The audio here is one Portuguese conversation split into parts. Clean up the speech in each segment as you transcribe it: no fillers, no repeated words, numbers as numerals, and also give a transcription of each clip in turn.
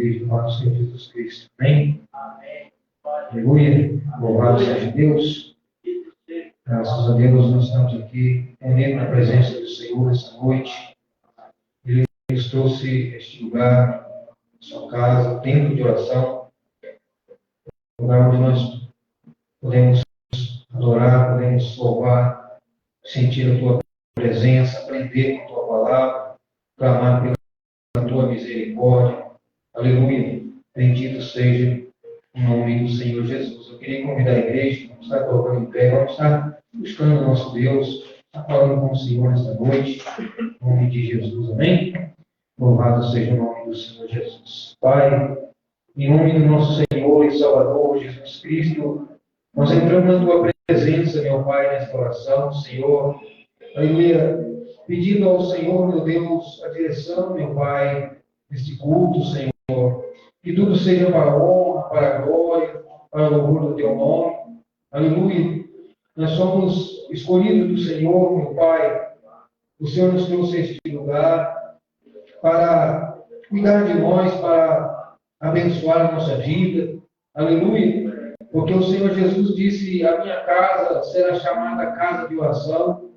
Igreja do nosso Senhor Jesus Cristo. Amém? Aleluia. Louvado seja Deus. Graças a Deus nós estamos aqui reunidos na presença do Senhor essa noite. Ele nos trouxe este lugar, sua casa, templo de oração, lugar onde nós podemos adorar, podemos louvar, sentir a tua presença, aprender com a tua palavra, clamar pela tua misericórdia. Aleluia. Bendito seja o nome do Senhor Jesus. Eu queria convidar a igreja, vamos estar colocando em pé, vamos estar buscando o nosso Deus, estar falando com o Senhor nesta noite, em nome de Jesus. Amém? Louvado seja o nome do Senhor Jesus. Pai, em nome do nosso Senhor e Salvador Jesus Cristo, nós entramos na tua presença, meu Pai, nesta oração, Senhor. Aleluia. Pedindo ao Senhor, meu Deus, a direção, meu Pai, neste culto, Senhor. Que tudo seja para a honra, para a glória, para o louvor do teu nome. Aleluia. Nós somos escolhidos do Senhor, meu Pai. O Senhor nos trouxe a este lugar para cuidar de nós, para abençoar a nossa vida. Aleluia. Porque o Senhor Jesus disse, a minha casa será chamada casa de oração.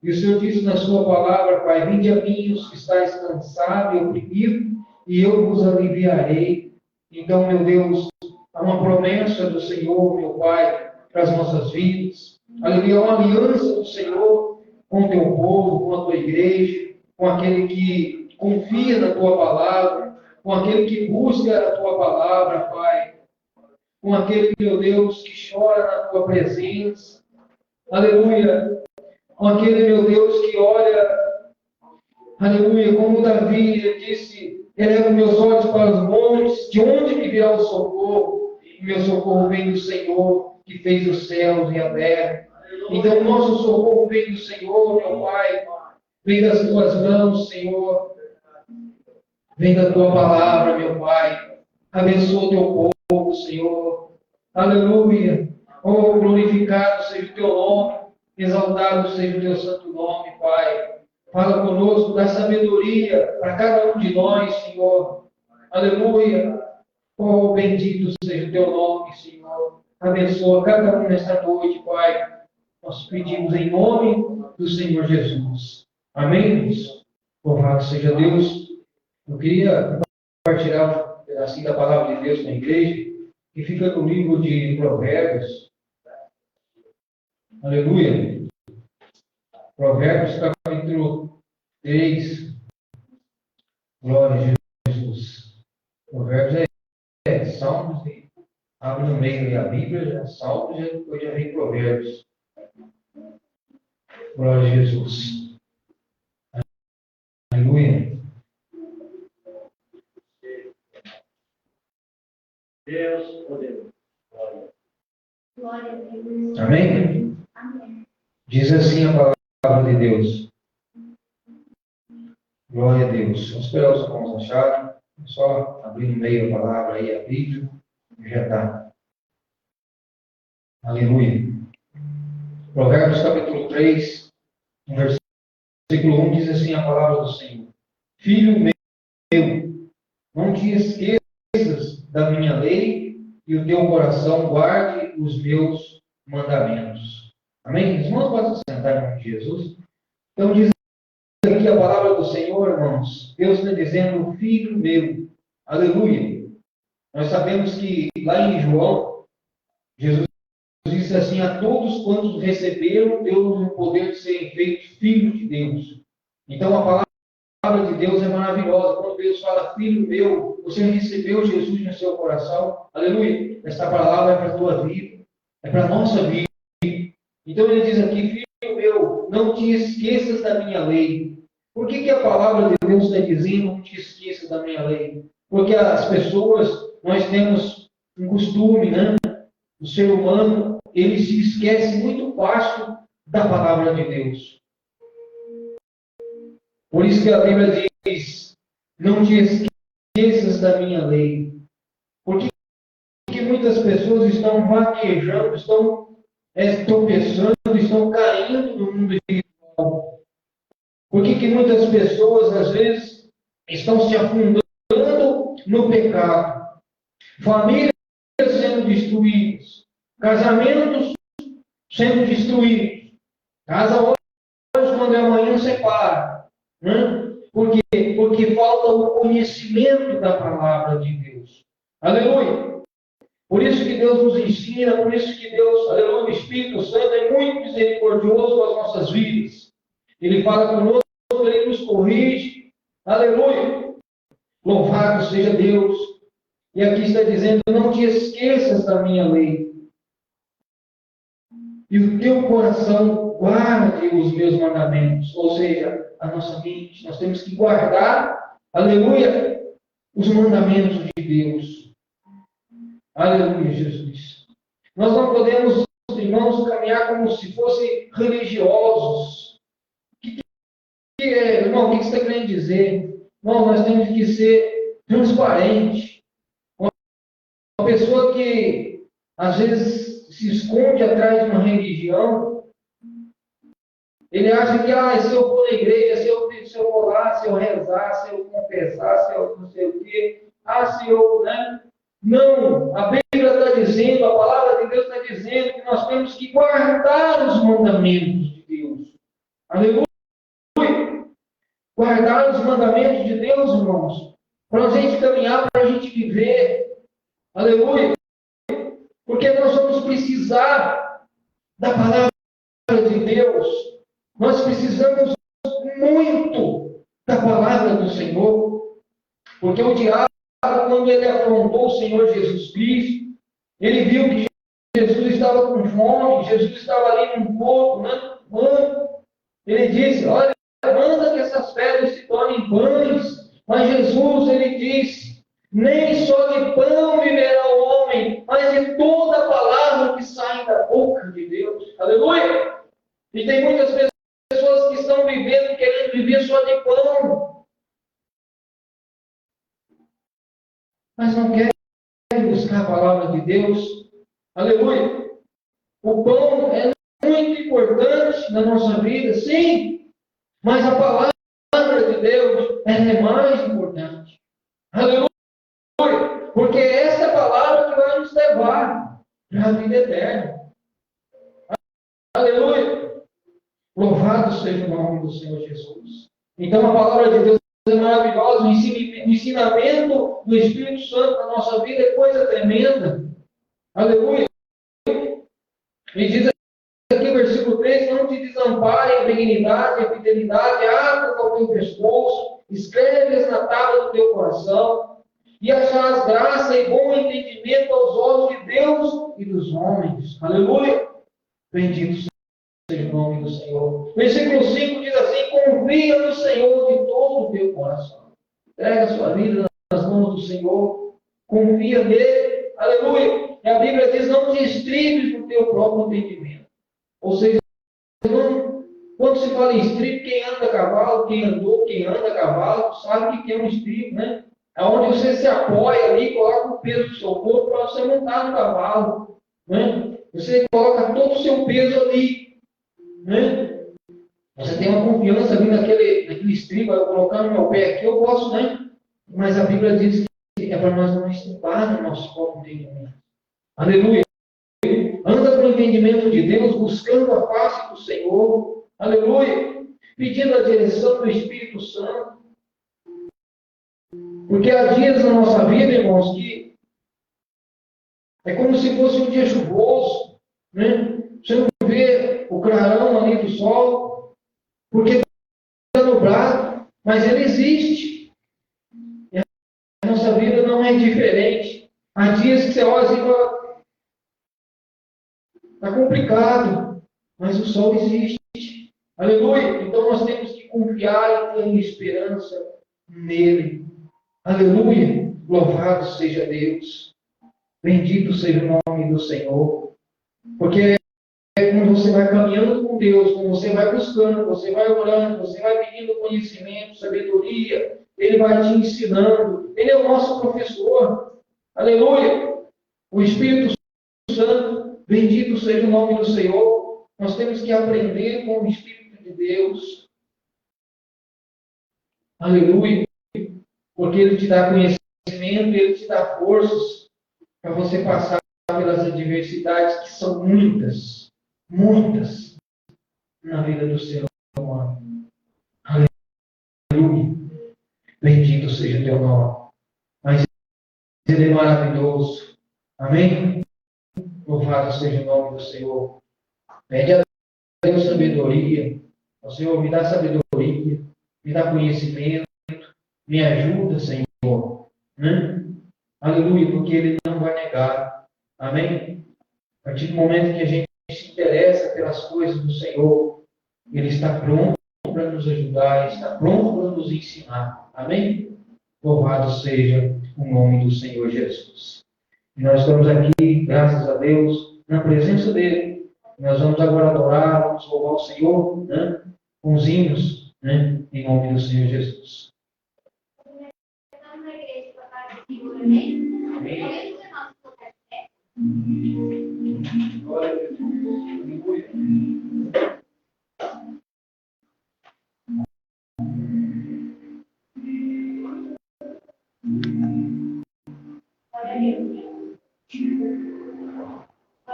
E o Senhor disse na sua palavra, Pai, vinde a mim os que estáis cansados e oprimidos, e eu vos aliviarei. Então, meu Deus, há uma promessa do Senhor, meu Pai, para as nossas vidas. Aleluia, há uma aliança do Senhor com o teu povo, com a tua igreja, com aquele que confia na tua palavra, com aquele que busca a tua palavra, Pai, com aquele, meu Deus, que chora na tua presença. Aleluia, com aquele, meu Deus, que olha, aleluia, como Davi, ele disse, elevo meus olhos para os montes, de onde me virá o socorro? O meu socorro vem do Senhor, que fez os céus e a terra. Então, o nosso socorro vem do Senhor, meu Pai, vem das tuas mãos, Senhor, vem da tua palavra, meu Pai. Abençoa o teu povo, Senhor. Aleluia. Oh, glorificado seja o teu nome, exaltado seja o teu santo nome, Pai. Fala conosco, dá sabedoria para cada um de nós, Senhor. Aleluia. Oh, bendito seja o teu nome, Senhor. Abençoa cada um nesta noite, Pai. Nós pedimos em nome do Senhor Jesus. Amém? Louvado seja Deus. Eu queria compartilhar um pedacinho da palavra de Deus na igreja, que fica no livro de Provérbios. Aleluia. Provérbios, capítulo 3. Glória a Jesus. Provérbios é Salmos, abre no meio da Bíblia, já Salmos, e depois já vem Provérbios. Glória a Jesus. Aleluia. Deus poderoso. Glória a Deus. Amém? Amém. Diz assim a palavra de Deus. Glória a Deus. Vamos esperar os irmãos acharem. É só abrir no meio a palavra aí, a Bíblia, e já está. Aleluia. Provérbios capítulo 3, versículo 1 diz assim a palavra do Senhor. Filho meu, não te esqueças da minha lei e o teu coração guarde os meus mandamentos. Amém? Os irmãos podem se sentar em nome de Jesus. Então diz aqui a palavra do Senhor, irmãos. Deus está dizendo, filho meu. Aleluia. Nós sabemos que lá em João, Jesus disse assim, a todos quantos receberam, deu-lhes o poder de serem feitos filhos de Deus. Então a palavra de Deus é maravilhosa. Quando Deus fala, filho meu, você recebeu Jesus no seu coração. Aleluia. Esta palavra é para a tua vida. É para a nossa vida. Então ele diz aqui, filho meu, não te esqueças da minha lei. Por que a palavra de Deus está dizendo, não te esqueças da minha lei? Porque as pessoas, nós temos um costume, né? O ser humano, ele se esquece muito fácil da palavra de Deus. Por isso que a Bíblia diz, não te esqueças da minha lei. Porque muitas pessoas estão vaquejando, estão tropeçando, estão caindo no mundo espiritual. Por que muitas pessoas, às vezes, estão se afundando no pecado, famílias sendo destruídas, casamentos sendo destruídos, casa hoje quando é amanhã separa, né? Por quê? Porque falta o conhecimento da palavra de Deus. Aleluia! Por isso que Deus nos ensina, por isso que Deus, aleluia, o Espírito Santo é muito misericordioso com as nossas vidas. Ele fala conosco, Ele nos corrige. Aleluia! Louvado seja Deus. E aqui está dizendo, não te esqueças da minha lei. E o teu coração guarde os meus mandamentos. Ou seja, a nossa mente, nós temos que guardar, aleluia, os mandamentos de Deus. Aleluia, Jesus. Nós não podemos, irmãos, caminhar como se fossem religiosos. Irmão, o que você está querendo dizer? Não, nós temos que ser transparentes. Uma pessoa que, às vezes, se esconde atrás de uma religião, ele acha que, se eu for na igreja, se eu for lá, se eu rezar, se eu confessar, se eu não sei o quê, se eu, né? Não, a Bíblia está dizendo, a palavra de Deus está dizendo que nós temos que guardar os mandamentos de Deus. Aleluia! Guardar os mandamentos de Deus, irmãos, para a gente caminhar, para a gente viver. Aleluia! Porque nós vamos precisar da palavra de Deus. Nós precisamos muito da palavra do Senhor. Porque o diabo, quando ele afrontou o Senhor Jesus Cristo, ele viu que Jesus estava com fome, Jesus estava ali num corpo, né? Ele disse, olha, manda que essas pedras se tornem pães. Mas Jesus, ele disse, nem só de pão viverá o homem, mas de toda a palavra que sai da boca de Deus. Aleluia! E tem muitas pessoas que estão vivendo, querendo viver só de pão, mas não querem buscar a palavra de Deus. Aleluia! O pão é muito importante na nossa vida, sim, mas a palavra de Deus é mais importante. Aleluia! Porque é essa palavra que vai nos levar para a vida eterna. Aleluia! Louvado seja o nome do Senhor Jesus. Então a palavra de Deus é maravilhosa. O ensinamento do Espírito Santo na nossa vida é coisa tremenda. Aleluia! E diz aqui o versículo 3, não te desamparem a benignidade, a fidelidade, ata ao teu pescoço, escreve-as na tábua do teu coração, e acharás graça e bom entendimento aos olhos de Deus e dos homens. Aleluia! Bendito seja o nome do Senhor. Versículo 5 diz assim, confia no Senhor de todo o teu coração. Entrega a sua vida nas mãos do Senhor. Confia nele. Aleluia! E a Bíblia diz, não te estribes no teu próprio entendimento. Ou seja, quando se fala em estribo, quem anda a cavalo, quem anda a cavalo, sabe que é um estribo, né? É onde você se apoia ali, coloca o peso do seu corpo para você montar no cavalo. Né? Você coloca todo o seu peso ali. Né? Você tem uma confiança ali naquele estribo, colocando meu pé aqui, eu posso, né? Mas a Bíblia diz que é para nós não estribar no nosso próprio entendimento. Aleluia! Anda com o entendimento de Deus, buscando a face do Senhor. Aleluia! Pedindo a direção do Espírito Santo. Porque há dias na nossa vida, irmãos, que é como se fosse um dia chuvoso, né? Você não vê o clarão ali do sol, porque está nublado, mas ele existe. E a nossa vida não é diferente. Há dias que você olha assim e fala, está complicado, mas o sol existe. Aleluia! Então nós temos que confiar e ter esperança nele. Aleluia! Louvado seja Deus. Bendito seja o nome do Senhor. Porque quando você vai caminhando com Deus, quando você vai buscando, você vai orando, você vai pedindo conhecimento, sabedoria, Ele vai te ensinando. Ele é o nosso professor. Aleluia! O Espírito Santo, bendito seja o nome do Senhor. Nós temos que aprender com o Espírito de Deus. Aleluia! Porque Ele te dá conhecimento conhecimento, Ele te dá forças para você passar pelas adversidades que são muitas, muitas na vida do ser humano. Aleluia. Bendito seja o teu nome. Mas Ele é maravilhoso. Amém? Louvado seja o nome do Senhor. Pede a Deus sabedoria. O Senhor, me dá sabedoria, me dá conhecimento, me ajuda, Senhor. Aleluia, porque Ele não vai negar. Amém? A partir do momento que a gente se interessa pelas coisas do Senhor, Ele está pronto para nos ajudar, Ele está pronto para nos ensinar. Amém? Louvado seja o nome do Senhor Jesus. E nós estamos aqui, graças a Deus, na presença dEle. Nós vamos agora adorar, vamos louvar o Senhor, com os hinos, em nome do Senhor Jesus. Estamos na igreja para a paz do Senhor, amém? Amém. Podemos dizer nosso lugar de fé? Glória a Deus. Aleluia. Glória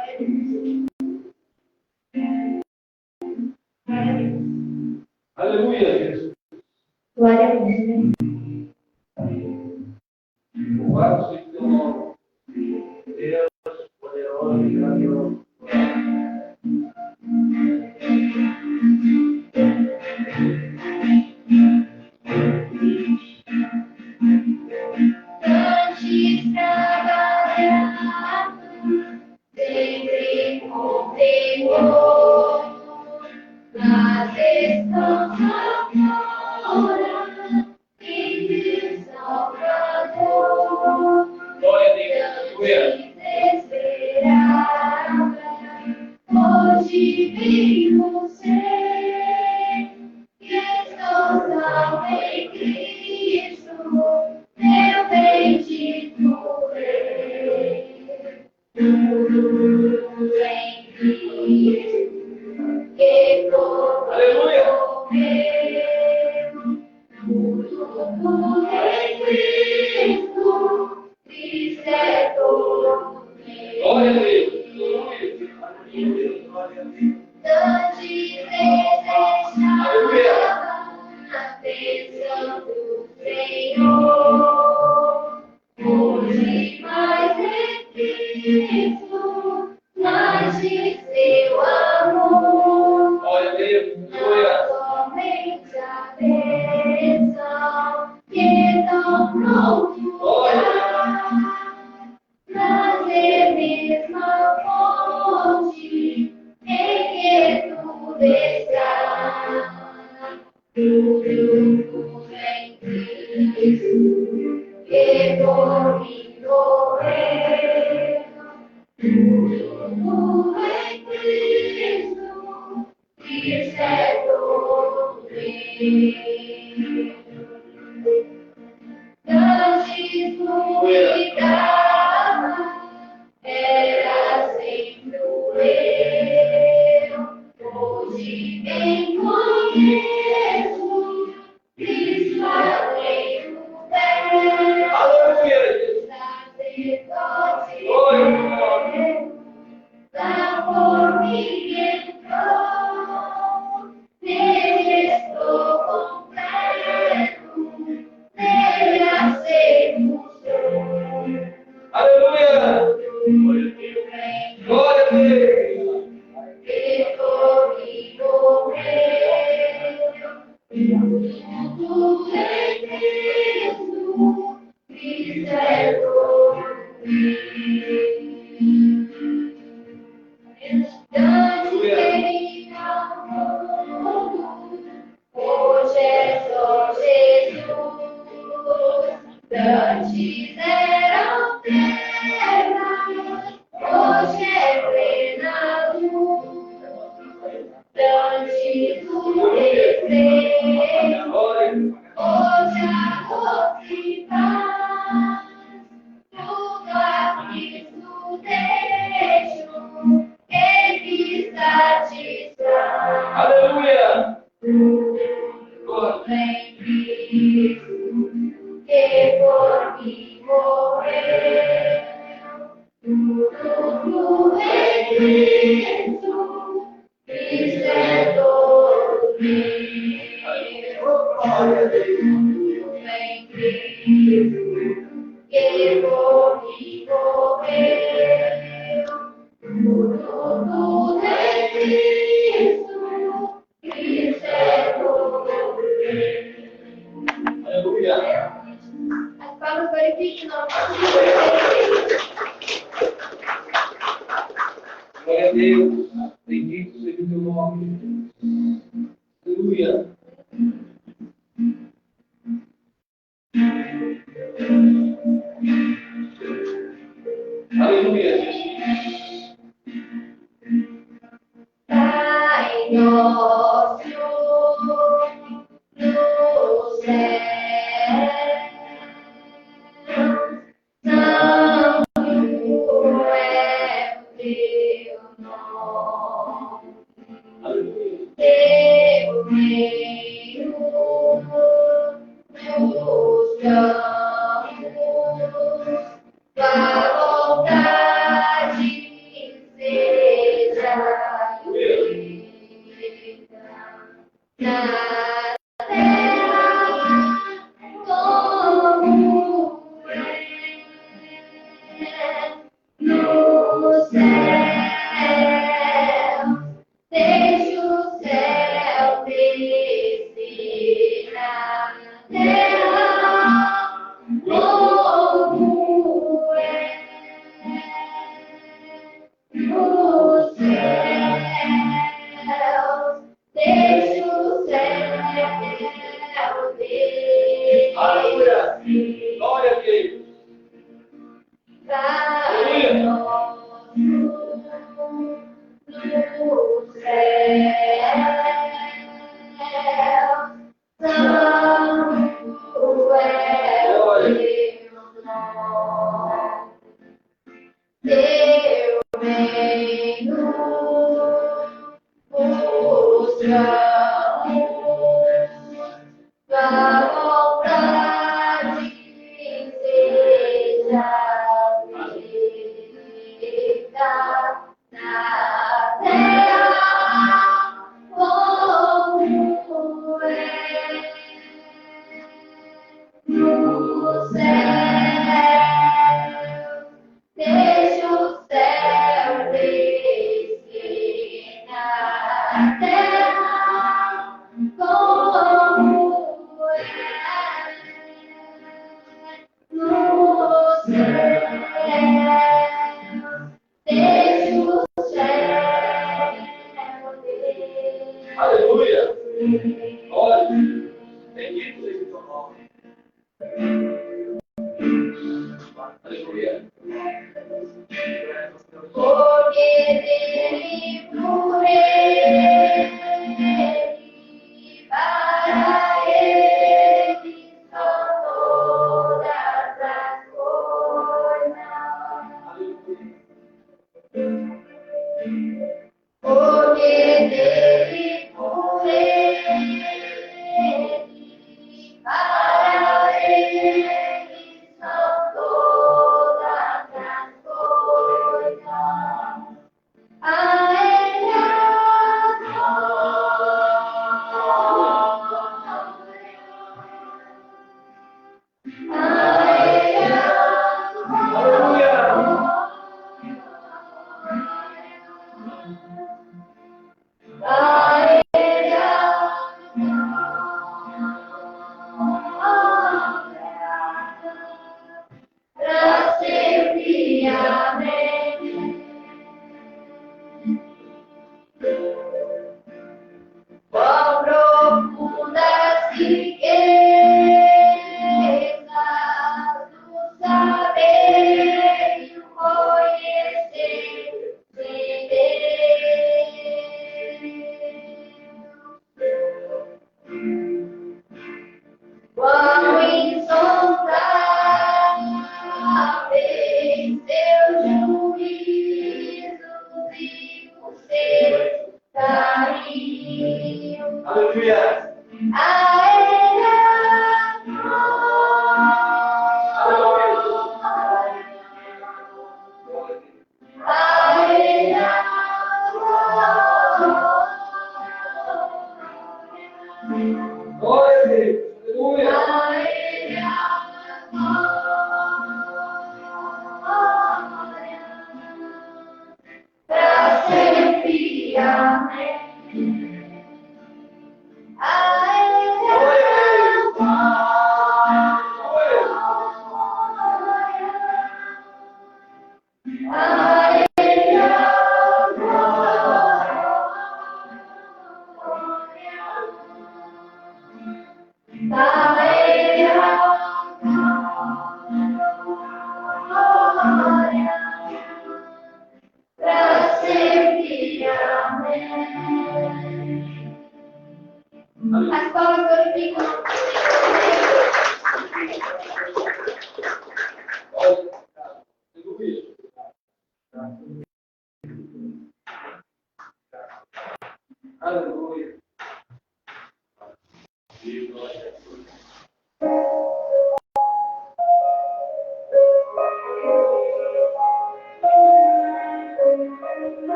a Deus. Glória a Deus. Glória a Deus. Aleluia, Jesus. Glória a Deus. Louvado seja o teu nome. Deus poderoso e grandioso. Antes trabalhava, sempre com temor, nas estações agora, em Deus Salvador. Glória a Deus. Aleluia. Desesperava, hoje vivo ser que estou salvo em Cristo, meu bendito Rei. Tudo em Cristo, que por Aleluia. morreu. Tudo em Cristo, Cristo é todo meu. Glória a Deus. Aleluia. Glória a Deus. Antes desejava a bênção do Senhor, hoje mais em Cristo, mais de seu amor. Glória a Deus. Não Aleluia. somente a bênção que tão pronto dá, trazer mesma fonte em que tudo está. Tudo em Cristo, que por mim morreu. Tudo em Cristo, Cristo é todo meu. Antes duvidava, era sempre o eu. Hoje bem conheço, Cristo além do véu. Aleluia. Sacerdote Glória. meu, da por mim entrou, nele estou completo, nele aceito sou. Aleluia. Glória a Deus. Que por mim morreu, tudo em Cristo, Cristo é todo meu. Antes ele amou, hoje é só Jesus. Antes eram trevas, hoje é plena luz. Antes o desejo, hoje a doce paz. Tudo a Cristo deixo, Ele satisfaz. Aleluia. Tudo em Cristo, que por mim em Cristo, que por mim morreu, por tudo em Cristo, Cristo é todo. Aleluia. As palavras verifiquem o nome de Jesus. Glória a Deus. Bendito seja o teu nome. Aleluia. Aleluia, Jesus. Pai nosso no céu, santo é o teu nome. Aleluia. Teu reino nos campos, tua vontade seja feita na terra como no céu. Deixa o céu descer na terra como é no céu. Deixa o céu descer. Aleluia. Glória a Deus. Pai nosso no céu, santo é o teu nome. Teu reino nos campos, tua vontade seja feita na terra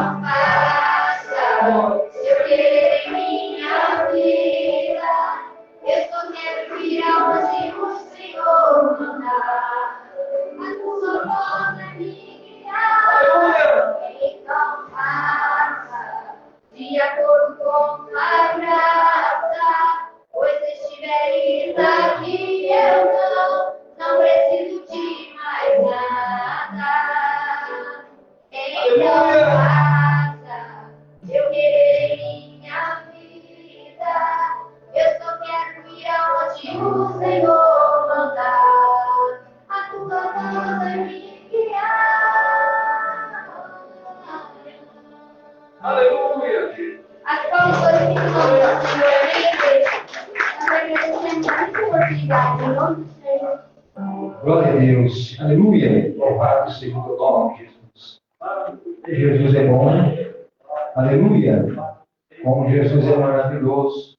Então faça seu querer em minha vida. Eu só quero ir aonde o Senhor mandar. A tua voz é minha. Então faça de acordo com a graça. Pois se estiveres aqui, eu não preciso de mais nada. Então faça eu querer em minha vida. Eu só quero ir aonde o Senhor mandar. A tua voz vai me guiar. Aleluia. As palavras que nós agradecemos muito obrigado. Em nome do Senhor. Glória a Deus. Aleluia. Louvado seja o teu nome, Jesus. Jesus é bom, né? Aleluia. Como Jesus é maravilhoso.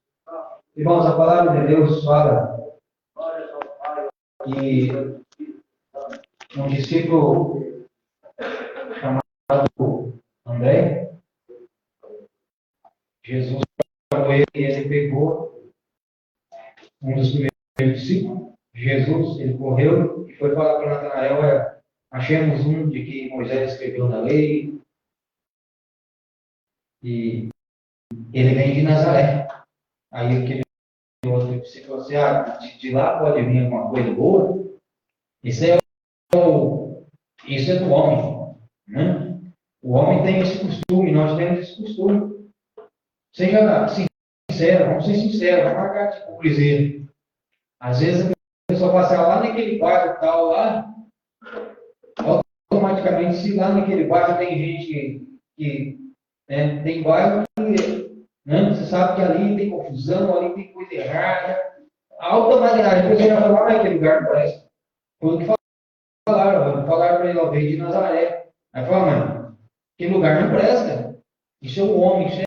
Irmãos, a palavra de Deus fala que um discípulo chamado André, Jesus chamou ele e ele pegou um dos primeiros discípulos, Jesus, ele correu e foi falar para Natanael, achamos um de que Moisés escreveu na lei, e ele vem de Nazaré. Aí aquele outro discípulo falou assim, de lá pode vir alguma coisa boa? Isso é do homem, né? O homem tem esse costume, nós temos esse costume. Seja sincero, vamos ser sinceros, vamos marcar de hipocrisia. Às vezes a pessoa passa lá naquele bairro tal lá, automaticamente, se lá naquele bairro tem gente que né, tem bairro que né, você sabe que ali tem confusão, ali tem coisa errada. Automaticamente a pessoa já fala, aquele lugar não presta. Foi o que falaram para ele, veio de Nazaré. Aí fala, mano, aquele lugar não presta. Isso é o homem, isso é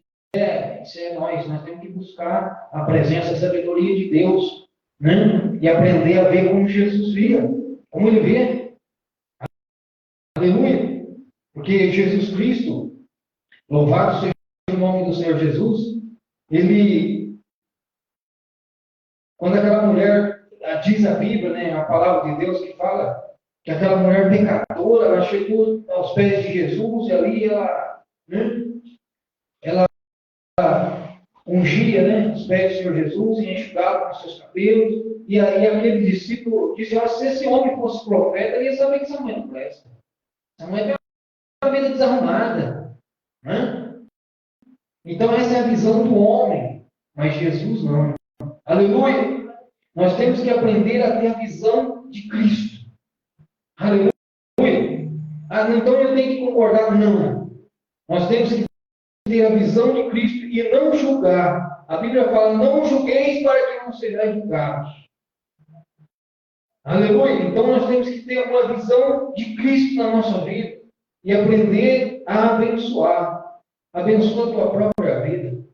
nós temos que buscar a presença, a sabedoria de Deus, né? E aprender a ver como Jesus via, como ele vê. Aleluia! Porque Jesus Cristo, louvado seja o nome do Senhor Jesus, ele, quando aquela mulher, diz a Bíblia, né, a palavra de Deus que fala que aquela mulher pecadora, ela chegou aos pés de Jesus e ali ela ungia, né, os pés do Senhor Jesus e enxugava com seus cabelos. E aí aquele discípulo disse, se esse homem fosse profeta, ele ia saber que essa mulher não presta. Essa mulher tem uma vida desarrumada. Né? Então essa é a visão do homem. Mas Jesus não. Aleluia! Nós temos que aprender a ter a visão de Cristo. Aleluia! Então eu tenho que concordar? Não. Nós temos que ter a visão de Cristo e não julgar. A Bíblia fala, não julgueis para que não sejais julgados. Aleluia! Então nós temos que ter uma visão de Cristo na nossa vida e aprender a abençoar. Abençoa a tua própria vida.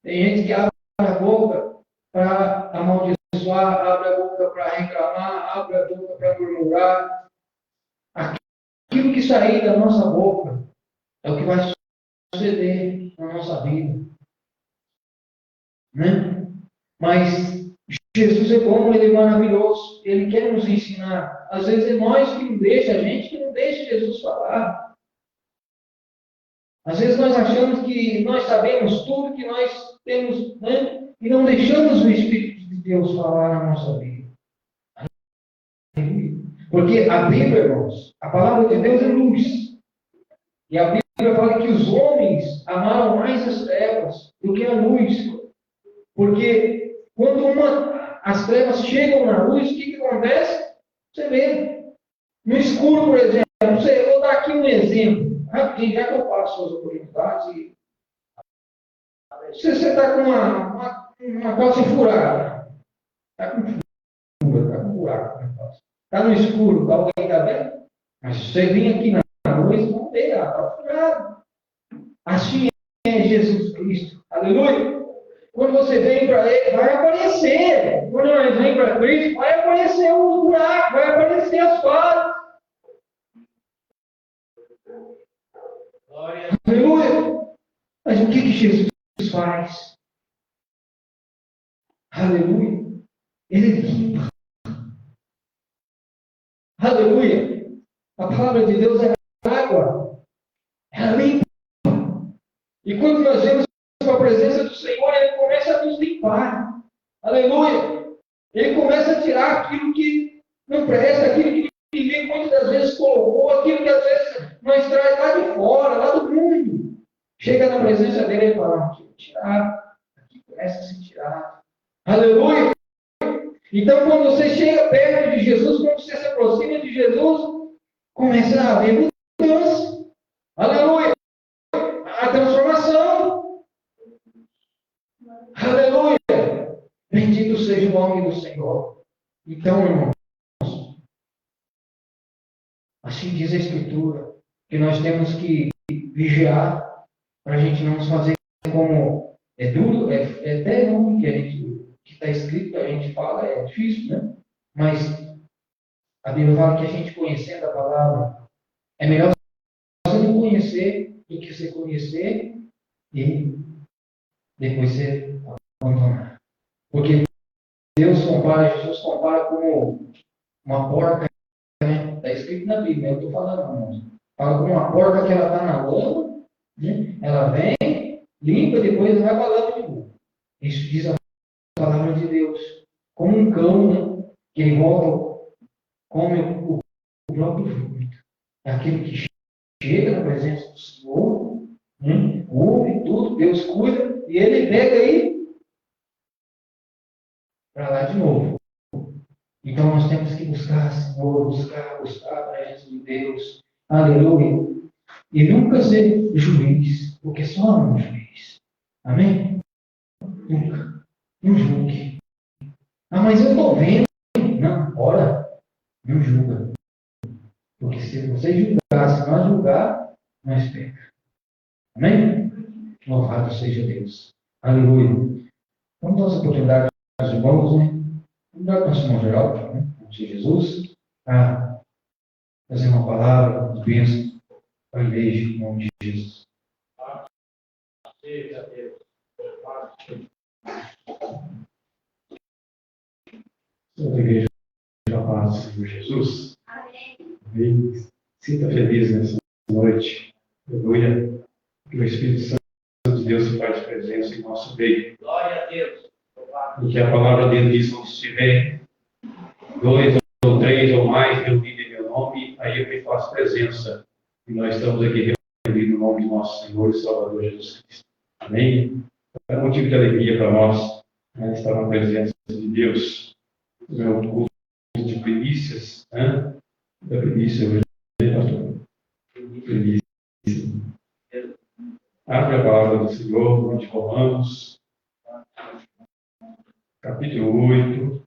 Tem gente que abre a boca para amaldiçoar, abre a boca para reclamar, abre a boca para murmurar. Aquilo que sair da nossa boca é o que vai suceder na nossa vida. Né? Mas Jesus é bom, ele é maravilhoso, ele quer nos ensinar. Às vezes é nós que não deixa, a gente que não deixa Jesus falar. Às vezes nós achamos que nós sabemos tudo, que nós temos, né? E não deixamos o Espírito de Deus falar na nossa vida. Porque a Bíblia, irmãos, a palavra de Deus é luz. E a Bíblia fala que os homens amaram mais as trevas do que a luz. Porque quando as trevas chegam na luz, o que acontece? Você vê. No escuro, por exemplo, eu vou dar aqui um exemplo. Rapidinho, já que eu passo suas oportunidades. Se você está com uma calça furada, está com fura, está com buraco. Está no escuro, alguém está vendo? Mas se você vir aqui na luz, vão ver, está furado. Assim é Jesus Cristo. Aleluia! Quando você vem para Ele, vai aparecer. Quando nós vem para Cristo, vai aparecer um buraco, vai aparecer as falhas. Glória Aleluia! Mas o que Jesus faz? Aleluia! Ele limpa. Aleluia! A palavra de Deus é água. Ela limpa. E quando nós vemos a presença do Senhor, Ele começa a nos limpar. Aleluia! Ele começa a tirar aquilo que não presta, aquilo que o inimigo muitas das vezes colocou, aquilo que às vezes nós traz lá de fora, lá do mundo. Chega na presença dele e fala, aqui tirar, aqui começa a ser tirado. Aleluia! Então, quando você chega perto de Jesus, quando você se aproxima de Jesus, começa a haver mudança. Aleluia! A transformação. Aleluia! Bendito seja o nome do Senhor. Então, irmãos, assim diz a Escritura, que nós temos que vigiar para a gente não nos fazer como é duro, é até não que está escrito, a gente fala, é difícil, né? Mas a Bíblia fala que a gente conhecendo a palavra, é melhor você não conhecer do que você conhecer e depois você abandonar. Porque Jesus compara como uma porca, né? Está escrito na Bíblia, eu estou falando, irmãos. Fala como uma porca que ela está na lama, né? Ela vem, limpa, depois vai para a lama de novo. Isso diz a palavra de Deus. Como um cão, né? Que ele volta, come o próprio fruto. É aquele que chega na presença do Senhor, né? Ouve tudo, Deus cuida, e ele pega aí para lá de novo. Então nós temos que buscar, Senhor, buscar a presença de Deus. Aleluia. E nunca ser juiz, porque só há um juiz. Amém? Nunca. Não julgue. Ah, mas eu estou vendo. Não, ora, não julga. Porque se você julgar, se nós julgar, nós pecamos. Amém? Louvado seja Deus. Aleluia. Vamos dar essa oportunidade aos irmãos, né? Vamos dar para o nosso irmão Geraldo, né? Em Jesus, a fazer uma palavra de bênção para a igreja, em nome de Jesus. Seja Deus. Santa Igreja da Paz do Senhor Jesus. Amém. Sinta feliz nessa noite. Aleluia. Que o Espírito Santo de Deus se faz presença em nosso meio. Glória a Deus. E que a palavra dele diz: onde estiver dois ou três ou mais reunidos em meu nome, aí eu me faço presença. E nós estamos aqui reunidos no nome de nosso Senhor e Salvador Jesus Cristo. Amém? É um motivo de alegria para nós, né, estar na presença de Deus. O meu culto de primícias, né? Da primícia hoje, pastor. Primícia. Abre a palavra do Senhor, de Romanos, capítulo 8,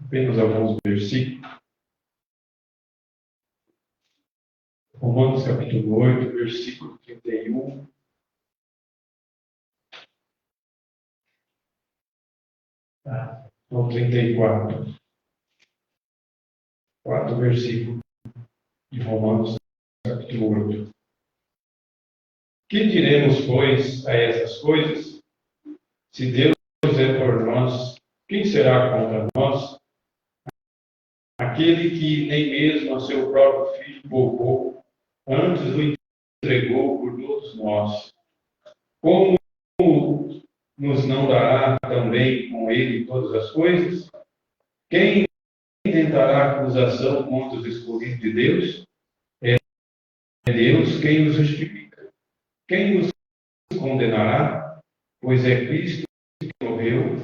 apenas alguns versículos. Romanos, capítulo 8, versículo 31. Ao 34. 4 versículos de Romanos, capítulo 8. Que diremos, pois, a essas coisas? Se Deus é por nós, quem será contra nós? Aquele que nem mesmo a seu próprio filho poupou, antes o entregou por todos nós. Como nos não dará também com ele todas as coisas? Quem tentará acusação contra os escolhidos de Deus? É Deus quem os justifica. Quem os condenará? Pois é Cristo que morreu,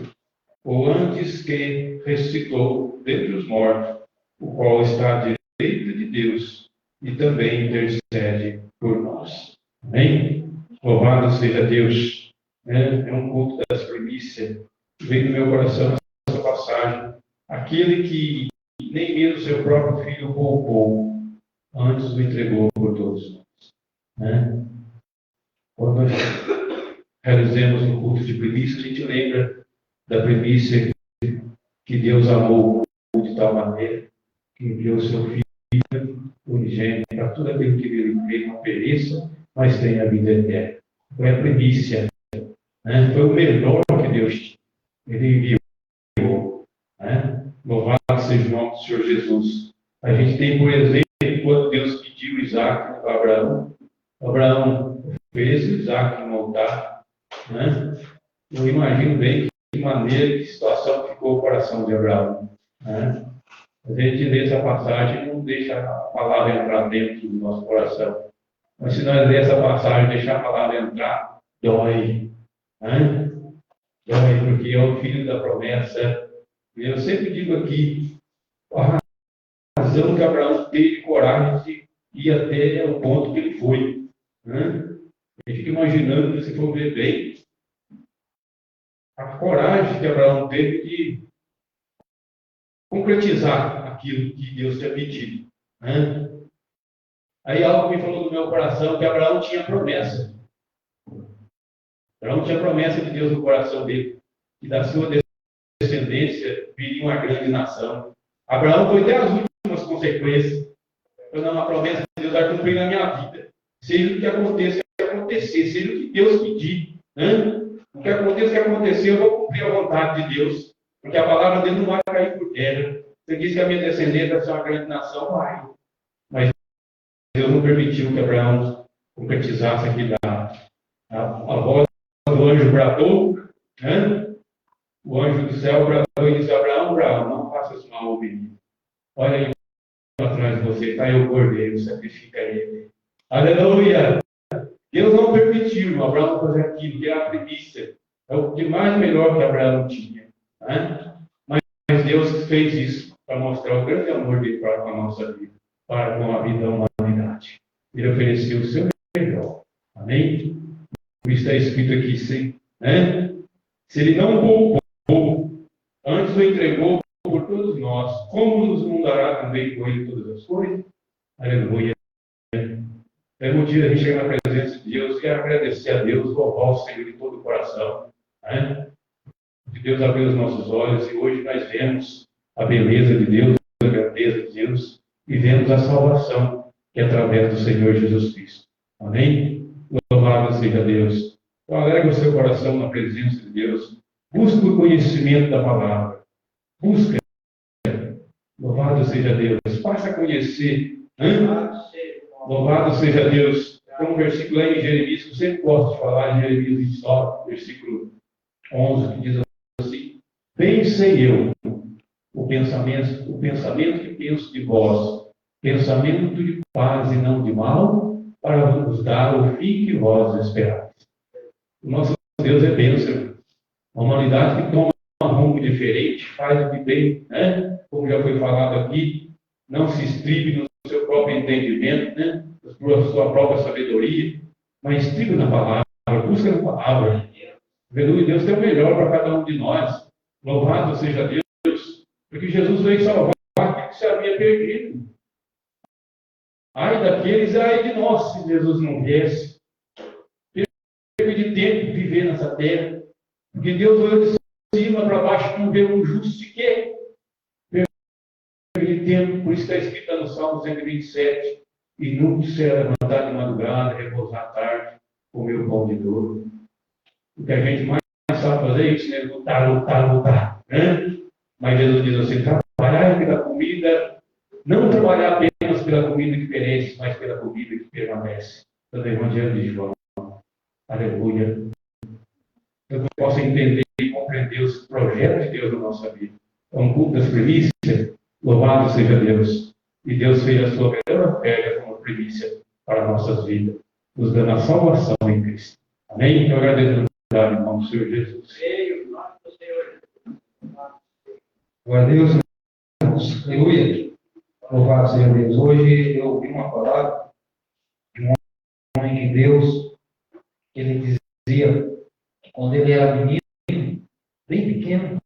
ou antes que ressuscitou dentre os mortos, o qual está à direita de Deus e também intercede por nós. Amém? Louvado seja Deus. É um culto das primícias. Vem no meu coração essa passagem. Aquele que nem mesmo seu próprio filho poupou, antes o entregou por todos nós. Né? Quando nós realizamos um culto de primícia, a gente lembra da primícia que Deus amou de tal maneira que enviou seu Filho unigênito, para todo aquele que nele crê não pereça, mas tenha a vida eterna. Foi a primícia, né? Foi o melhor que Deus tinha. Ele enviou. Né? Louvado seja o nome do Senhor Jesus. A gente tem, por exemplo, quando Deus pediu Isaac para Abraão, Abraão fez o Isaac no altar. Né? Eu imagino bem que maneira, que situação ficou o coração de Abraão. Né? A gente lê essa passagem e não deixa a palavra entrar dentro do nosso coração. Mas se nós ler essa passagem e deixar a palavra entrar, dói. Né? Dói, porque é o filho da promessa. E eu sempre digo aqui, a razão que Abraão teve coragem de ir até o ponto que ele foi. Né? A gente fica imaginando, se for ver bem, a coragem que Abraão teve de concretizar aquilo que Deus tinha pedido. Né? Aí algo me falou do meu coração que Abraão tinha promessa. Abraão tinha promessa de Deus no coração dele, que da sua descendência viria uma grande nação. Abraão foi até as últimas consequências. Eu não, a promessa de Deus vai cumprir na minha vida. Seja o que aconteça, o que acontecer, seja o que Deus pedir. Né? O que aconteça, o que acontecer, eu vou cumprir a vontade de Deus. Porque a palavra dele não vai cair por terra. Você disse que a minha descendência vai ser uma grande nação, vai. Mas Deus não permitiu que Abraão concretizasse aquilo lá. A voz do anjo bradou, né? O anjo do céu bradou e disse: Abraão, Abraão, não faças mal ao menino. Olha aí atrás de você, está aí o cordeiro, sacrifica ele. Aleluia! Deus não permitiu Abraão fazer aquilo, que era a primícia. É o que mais melhor que Abraão tinha. Né? Mas Deus fez isso para mostrar o grande amor dele para com a nossa vida, para com a vida da humanidade. Ele ofereceu o seu melhor. Amém? Por isso está escrito aqui, sim. Né? Se ele não poupou, antes o entregou por todos nós, como nos dará também com ele todas as coisas? Aleluia. É motivo a gente chegar na presença de Deus e agradecer a Deus, louvar o Senhor de todo o coração. Né? Que Deus abriu os nossos olhos e hoje nós vemos a beleza de Deus, a grandeza de Deus e vemos a salvação que é através do Senhor Jesus Cristo. Amém? Louvado seja Deus. Então, alegre o seu coração na presença de Deus. Busque o conhecimento da palavra. Busque. Louvado seja Deus. Passe a conhecer. Louvado seja Deus. Tem um versículo aí em Jeremias, que eu sempre gosto de falar, Jeremias 29, versículo 11, que diz assim: bem sei eu o pensamento que penso de vós, pensamento de paz e não de mal, para vos dar o fim que vós esperais. O nosso Deus é bênção. A humanidade que toma um rumo diferente, faz o que tem, né? Como já foi falado aqui, não se estribe no seu próprio entendimento, né? Na sua própria sabedoria, mas estribe na palavra, busca na palavra. Aleluia, Deus tem o melhor para cada um de nós. Louvado seja Deus, porque Jesus veio salvar aquilo que se havia perdido. Ai daqueles, ai de nós, se Jesus não viesse. Teve de tempo viver nessa terra, porque Deus olhou de cima para baixo, não vê um justo sequer. Teve de tempo, por isso está escrito no Salmo 127, e nunca será levantar de madrugada, repousar à tarde, comer o pão de dor. O que a gente mais sabe fazer é isso, né? Lutar. Né? Mas Jesus diz assim: trabalhar pela comida, não trabalhar apenas pela comida que perece, mas pela comida que permanece. Do Evangelho de João. Aleluia. Eu posso entender e compreender os projetos de Deus na nossa vida. É um culto das primícias. Louvado seja Deus. E Deus fez a sua melhor oferta como primícia para nossas vidas, nos dando a salvação em Cristo. Amém? Eu agradeço a em nome do Senhor Jesus. Glória a Deus, irmãos. Aleluia. Louvado seja Deus. Hoje eu ouvi uma palavra de um homem de Deus. Ele dizia que quando ele era menino, bem pequeno,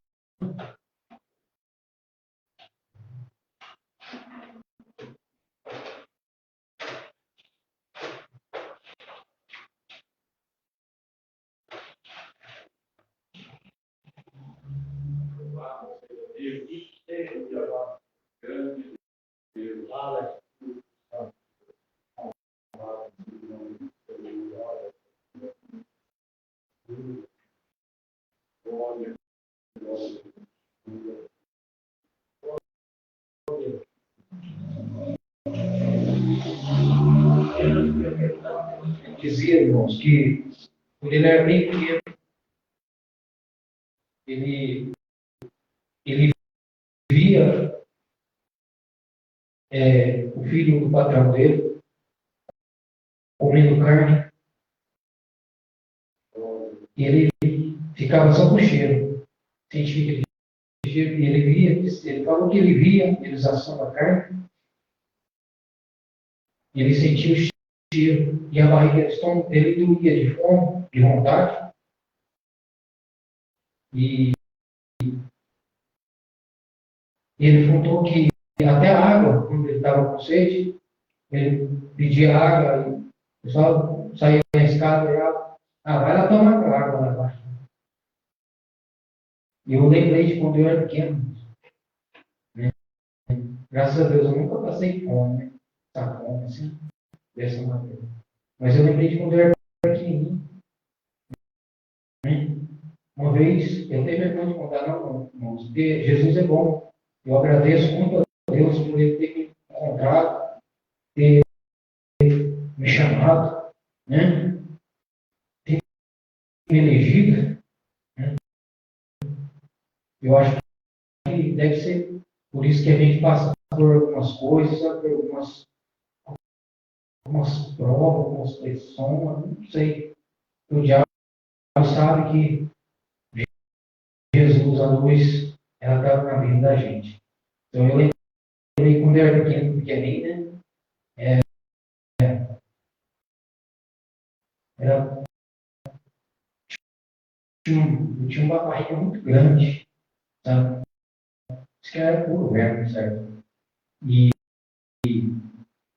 Deus. dizia, irmãos, que quando ele era bem pequeno, ele via o filho do patrão dele comendo carne, e ele ficava só com o cheiro. Sentia aquele cheiro, e ele via, ele falou que ele via eles assando a carne, e ele sentia o cheiro, e a barriga dele doía de fome, de vontade, e ele contou que até a água, quando ele estava com sede, ele pedia água, e o pessoal saía na escada e vai lá tomar água lá embaixo. E eu lembrei de quando eu era pequeno, né? Graças a Deus eu nunca passei fome, né? Tá fome assim, dessa maneira. Mas eu lembrei de quando eu era pequenininho, né? Uma vez, eu tenho vergonha de contar, não, irmãos, porque Jesus é bom. Eu agradeço muito a Deus por ele ter me encontrado, ter me chamado, né? Ter me elegido, né? Eu acho que deve ser por isso que a gente passa por algumas coisas, por algumas provas, algumas pressões, não sei. O diabo sabe que Jesus, a luz, ela estava na vida da gente. Então eu lembrei quando eu era pequenininho, né? Eu tinha uma barriga muito grande, sabe? Isso que era puro verbo, certo? E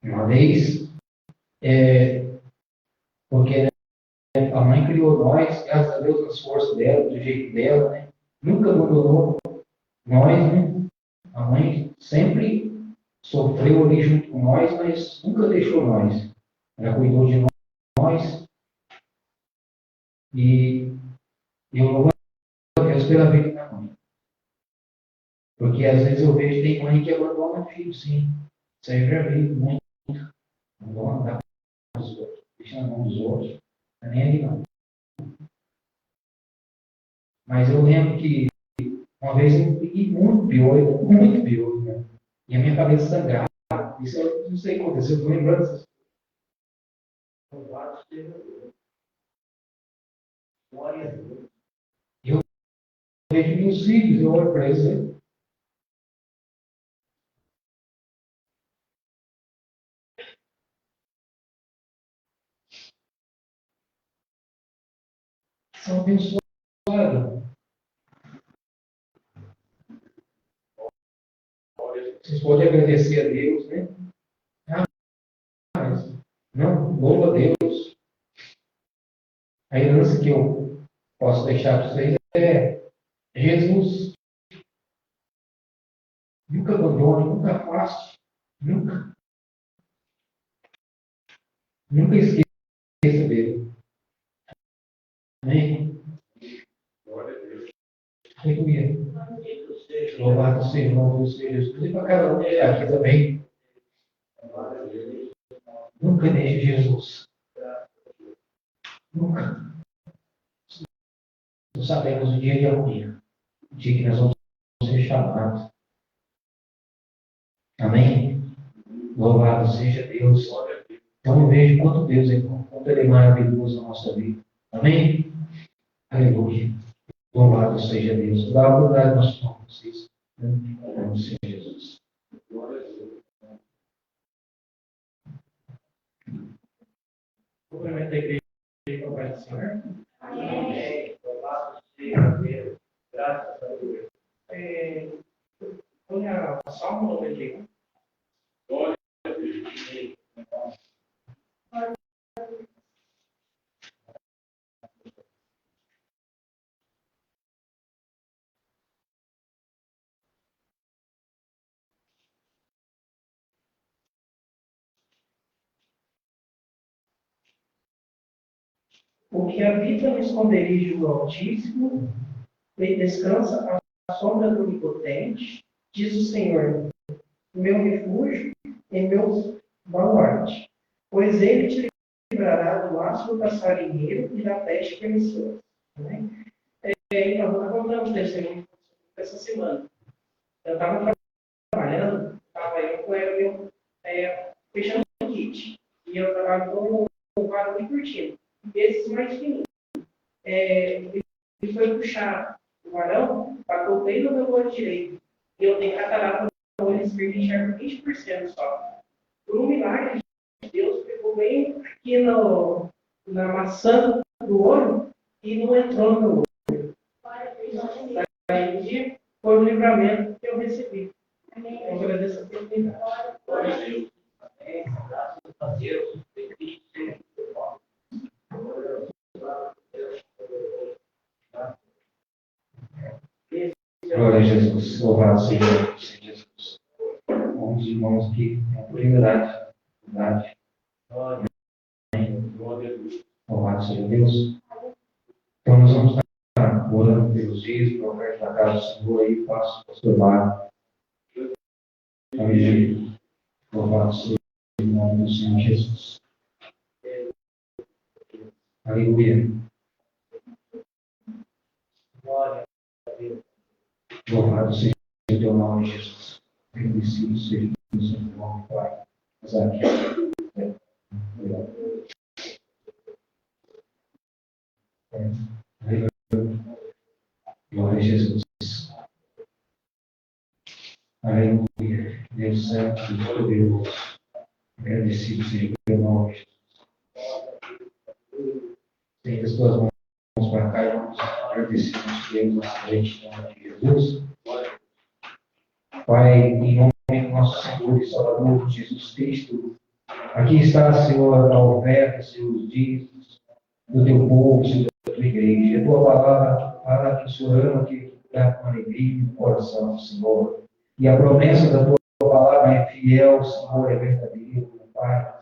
uma vez, porque a mãe criou nós, graças a Deus, nas forças dela, do jeito dela, né? Nunca abandonou nós, né? A mãe sempre sofreu ali junto com nós, mas nunca deixou nós. Ela cuidou de nós e eu louvo a Deus pela vida da mãe. Porque às vezes eu vejo que tem mãe que abandona filho, sim. Isso aí eu já vi muito. Abandona, dá os outros, deixa na mão dos outros. Não é nem ali não. Mas eu lembro que uma vez eu peguei muito pior, né? E a minha cabeça sangrava. Isso eu não sei o que aconteceu, eu estou lembrando dessas coisas. Eu vejo meus filhos, eu olho para eles, né? São abençoados. Vocês podem agradecer a Deus, né? Mas não, louva a Deus. A herança que eu posso deixar para vocês é Jesus. Nunca abandone, nunca afaste, nunca. Nunca esqueça dele. Amém? Aleluia. Louvado seja o nome do Senhor Jesus. E para cada um que está aqui também. Nunca deixe Jesus. Nunca. Não sabemos o dia de amanhã. O dia que nós vamos ser chamados. Amém? Louvado seja Deus. Então eu vejo quanto Deus é bom, quanto Ele é maravilhoso na nossa vida. Amém? Aleluia. Louvado seja Deus. Dá a oportunidade nós com vocês. Em nome do Senhor Jesus. Cumprimento a igreja com a paz do Senhor. Amém. Louvado seja Deus. Graças a Deus. Olha, Salmo 91. O que habita no esconderijo do Altíssimo e descansa à sombra do Onipotente, diz o Senhor, meu refúgio e meu baluarte, pois ele te livrará do laço laço do passarinheiro e da peste perniciosa. Né? Então, nós contamos testemunho essa semana. Eu estava trabalhando, estava eu com ele fechando o kit. E eu trabalho com um varão de cortina. Esses mais fininhos. Ele foi puxar o varão, bateu bem no meu olho direito. E eu tenho catarata no olho esquerdo e enxergo 20% só. Por um milagre de Deus, pegou bem aqui na maçã do olho e não entrou no meu olho. Daí foi o livramento que eu recebi. Eu agradeço a oportunidade. Glória a Deus. Graças a Deus. Glória a Jesus. Louvado seja o Senhor Jesus. Bons irmãos aqui, é uma oportunidade. Louvado seja Deus. Então, nós vamos estar orando pelos dias, para o resto da casa do Senhor aí, faço o pastor lá. Amém. Louvado seja o nome do Senhor Jesus. Aleluia. Glória a Deus. Louvado seja o teu nome, Jesus. Bendecido seja o seu nome, Pai. Mas aqui. Glória a Jesus. Aleluia. Deus santo e poderoso. Agradecido seja o teu nome, Jesus. Tem as tuas mãos para cá e vamos agradecer a Deus nessa noite, em nome de Jesus. Pai, em nome do nosso Senhor e Salvador Jesus Cristo, aqui está, Senhor, a oferta, Senhor, os dízimos do teu povo, Senhor, da tua igreja. A tua palavra fala que o Senhor ama que dá com alegria no coração, Senhor. E a promessa da tua palavra é fiel, Senhor, é verdadeiro, meu Pai.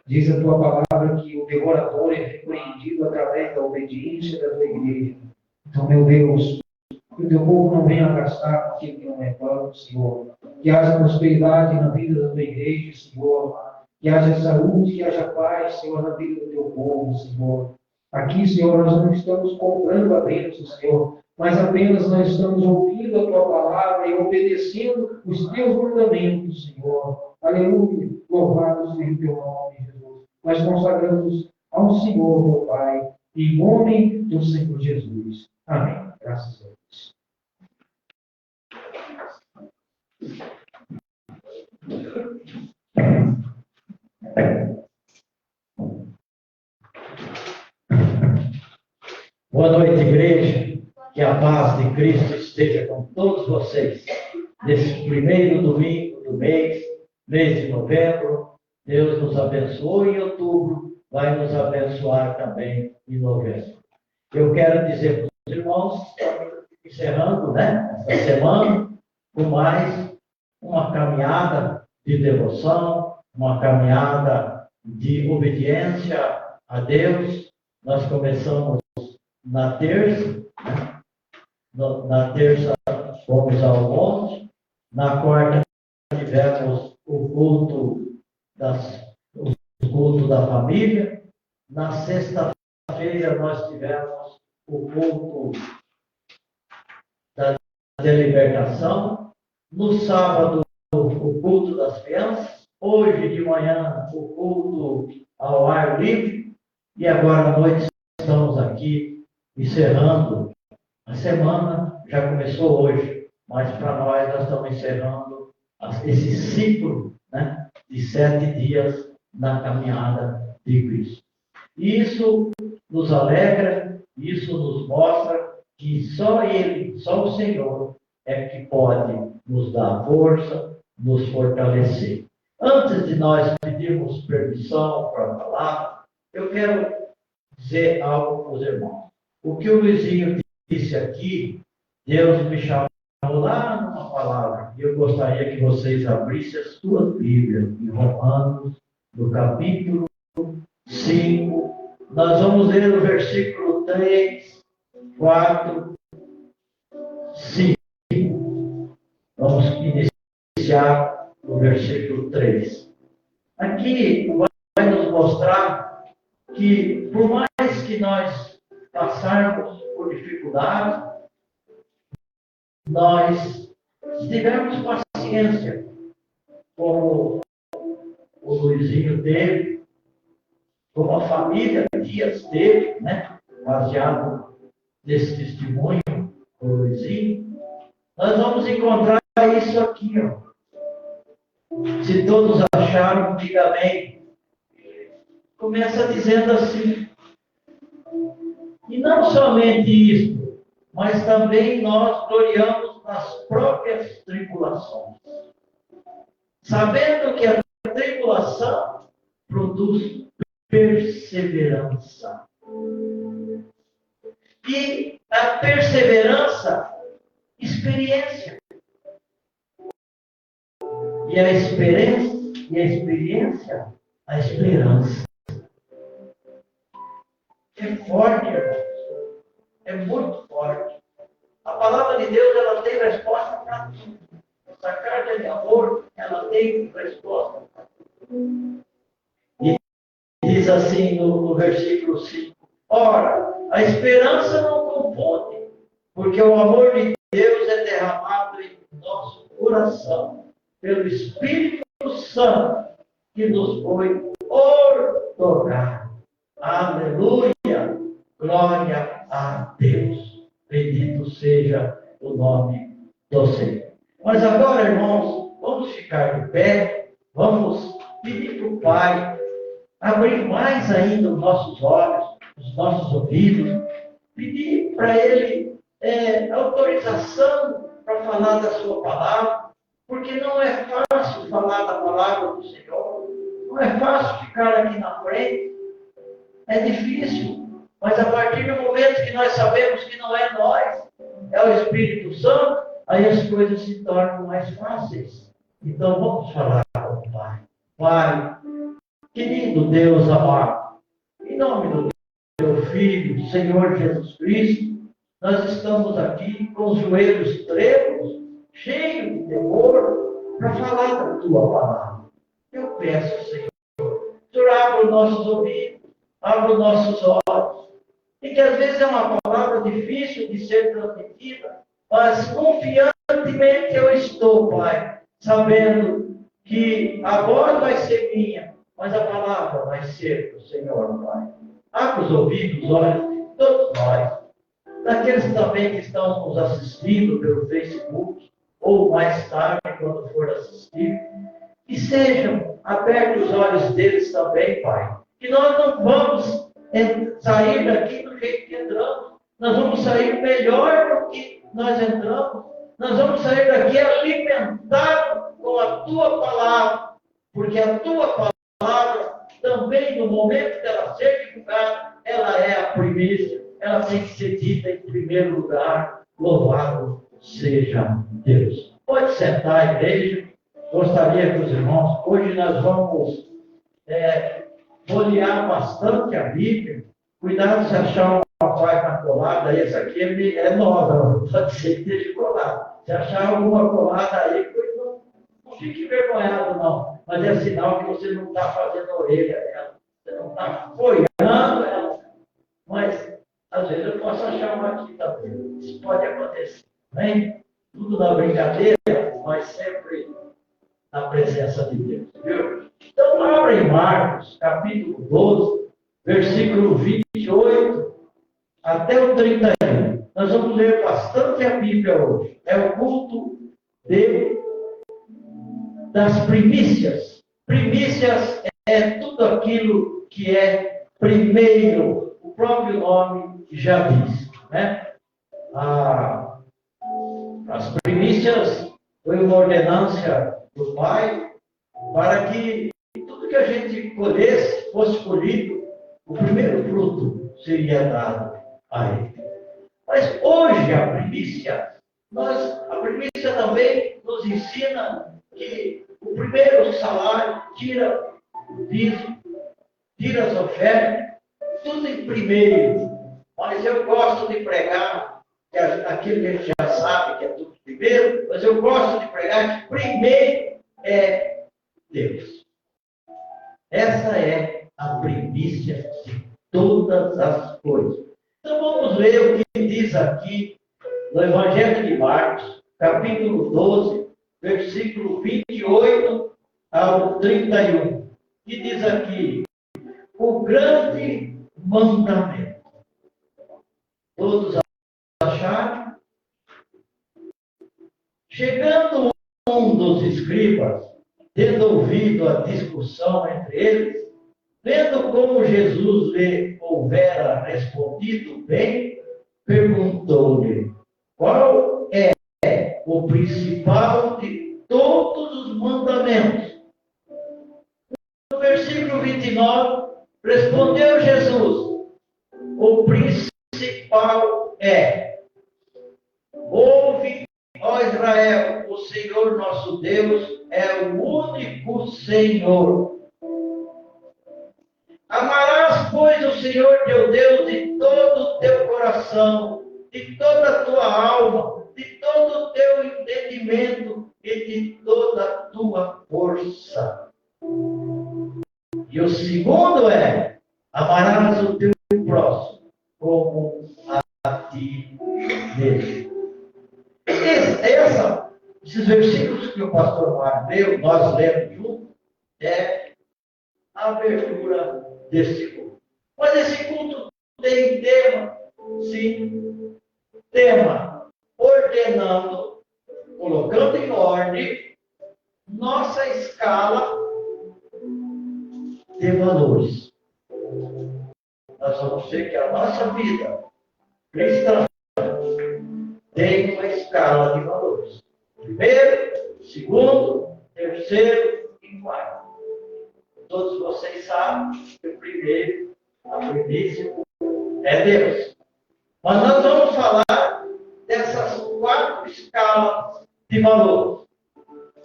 Diz a tua palavra que o devorador é repreendido através da obediência da tua igreja. Então, meu Deus, que o teu povo não venha gastar com aquilo que não é plano, Senhor. Que haja prosperidade na vida da tua igreja, Senhor. Que haja saúde, que haja paz, Senhor, na vida do teu povo, Senhor. Aqui, Senhor, nós não estamos comprando a bênção, Senhor, mas apenas nós estamos ouvindo a tua palavra e obedecendo os teus mandamentos, Senhor. Aleluia. Louvado seja o teu nome, Jesus. Nós consagramos ao Senhor, meu Pai, em nome do Senhor Jesus. Amém. Graças a Deus. Boa noite, igreja. Que a paz de Cristo esteja com todos vocês. Nesse primeiro domingo do mês de novembro, Deus nos abençoou em outubro, vai nos abençoar também em novembro. Eu quero dizer para os irmãos, encerrando, esta semana, com mais uma caminhada de devoção, uma caminhada de obediência a Deus. Nós começamos na terça, na terça fomos ao monte, na quarta tivemos o culto da família, na sexta-feira nós tivemos o culto da libertação, no sábado o culto das crianças, hoje de manhã o culto ao ar livre, e agora à noite estamos aqui encerrando a semana. Já começou hoje, mas para nós estamos encerrando esse ciclo, de 7 dias na caminhada de Cristo. Isso nos alegra, isso nos mostra que só Ele, só o Senhor é que pode nos dar força, nos fortalecer. Antes de nós pedirmos permissão para falar, eu quero dizer algo para os irmãos. O que o Luizinho disse aqui, Deus me chamou lá numa palavra, e eu gostaria que vocês abrissem as suas Bíblias em Romanos, no capítulo 5. Nós vamos ler o versículo 3, 4, 5. Vamos iniciar no versículo 3. Aqui vai nos mostrar que por mais que nós passarmos por dificuldades, nós, se tivermos paciência, como o Luizinho teve, como a família Dias teve, né? Baseado nesse testemunho do Luizinho, nós vamos encontrar isso aqui, ó. Se todos acharam, diga amém. Começa dizendo assim, e não somente isso, mas também nós gloriamos nas próprias tribulações, sabendo que a tribulação produz perseverança. E a perseverança, experiência. E a experiência, a esperança. É forte, irmãos. É muito forte. A palavra de Deus, ela tem resposta para tudo. Essa carta de amor, ela tem resposta para tudo. E diz assim no versículo 5. Ora, a esperança não confunde, porque o amor de Deus é derramado em nosso coração, pelo Espírito Santo, que nos foi outorgado. Aleluia! Glória a Deus. Bendito seja o nome do Senhor. Mas agora, irmãos, vamos ficar de pé, vamos pedir para o Pai abrir mais ainda os nossos olhos, os nossos ouvidos, pedir para Ele autorização para falar da sua palavra, porque não é fácil falar da palavra do Senhor, não é fácil ficar aqui na frente, é difícil, mas a partir do momento que nós sabemos que não é nós, é o Espírito Santo, aí as coisas se tornam mais fáceis. Então vamos falar com o Pai. Pai, querido Deus amado, em nome do Teu Filho, Senhor Jesus Cristo, nós estamos aqui com os joelhos trêmulos, cheios de temor, para falar da Tua palavra. Eu peço, Senhor, Senhor, abra os nossos ouvidos, abra os nossos olhos, e que às vezes é uma palavra difícil de ser transmitida, mas confiantemente eu estou, Pai, sabendo que a voz vai ser minha, mas a palavra vai ser do Senhor, Pai. Abra os ouvidos, os olhos de todos nós, daqueles também que estão nos assistindo pelo Facebook, ou mais tarde, quando for assistir, que sejam abertos os olhos deles também, Pai. Que nós não vamos sair daqui do jeito que entramos, nós vamos sair melhor do que nós entramos, nós vamos sair daqui alimentados com a Tua palavra, porque a Tua palavra também, no momento dela ser divulgada, ela é a primícia, ela tem que ser dita em primeiro lugar. Louvado seja Deus. Pode sentar, igreja. Gostaria que os irmãos, hoje nós vamos folhear bastante a Bíblia. Cuidado se achar uma página colada, esse aqui é nova, pode ser que esteja colado. Se achar alguma colada aí, não fique envergonhado, não. Mas é sinal que você não está fazendo orelha nela, você não está folhando ela. Mas, às vezes, eu posso achar uma aqui também. Isso pode acontecer, né? Tudo na brincadeira, mas sempre na presença de Deus, viu? Então, abra em Marcos, capítulo 12, versículo 28 até o 31. Nós vamos ler bastante a Bíblia hoje. É o culto das primícias. Primícias é tudo aquilo que é primeiro. O próprio nome já diz, né? As primícias foi uma ordenância do Pai para que tudo que a gente colhesse fosse colhido, o primeiro fruto seria dado a Ele. Mas hoje a primícia também nos ensina que o primeiro salário tira o dízimo, tira as ofertas, tudo em primeiro. Mas eu gosto de pregar, que aquilo que a gente já sabe que é tudo primeiro, mas eu gosto de pregar que primeiro é Deus. Essa é a primícia todas as coisas. Então vamos ler o que diz aqui no Evangelho de Marcos, capítulo 12, versículo 28 ao 31. Que diz aqui, o grande mandamento. Todos acharam? Chegando um dos escribas, tendo ouvido a discussão entre eles, vendo como Jesus lhe houvera respondido bem, perguntou-lhe, qual é o principal de todos os mandamentos? No versículo 29, respondeu Jesus, o principal é, ouve, ó Israel, o Senhor nosso Deus é o único Senhor. Amarás, pois, o Senhor teu Deus de todo o teu coração, de toda a tua alma, de todo o teu entendimento e de toda a tua força. E o segundo é, amarás o teu próximo como a ti mesmo. Esses versículos que o pastor Mário leu, nós lemos juntos, é a abertura desse culto. Mas esse culto tem tema, sim, tema, ordenando, colocando em ordem nossa escala de valores. Nós vamos ver que a nossa vida cristã tem uma escala de valores. Primeiro, segundo, terceiro e quarto. Todos vocês sabem que o primeiro, a primícia, é Deus. Mas nós vamos falar dessas 4 escalas de valores.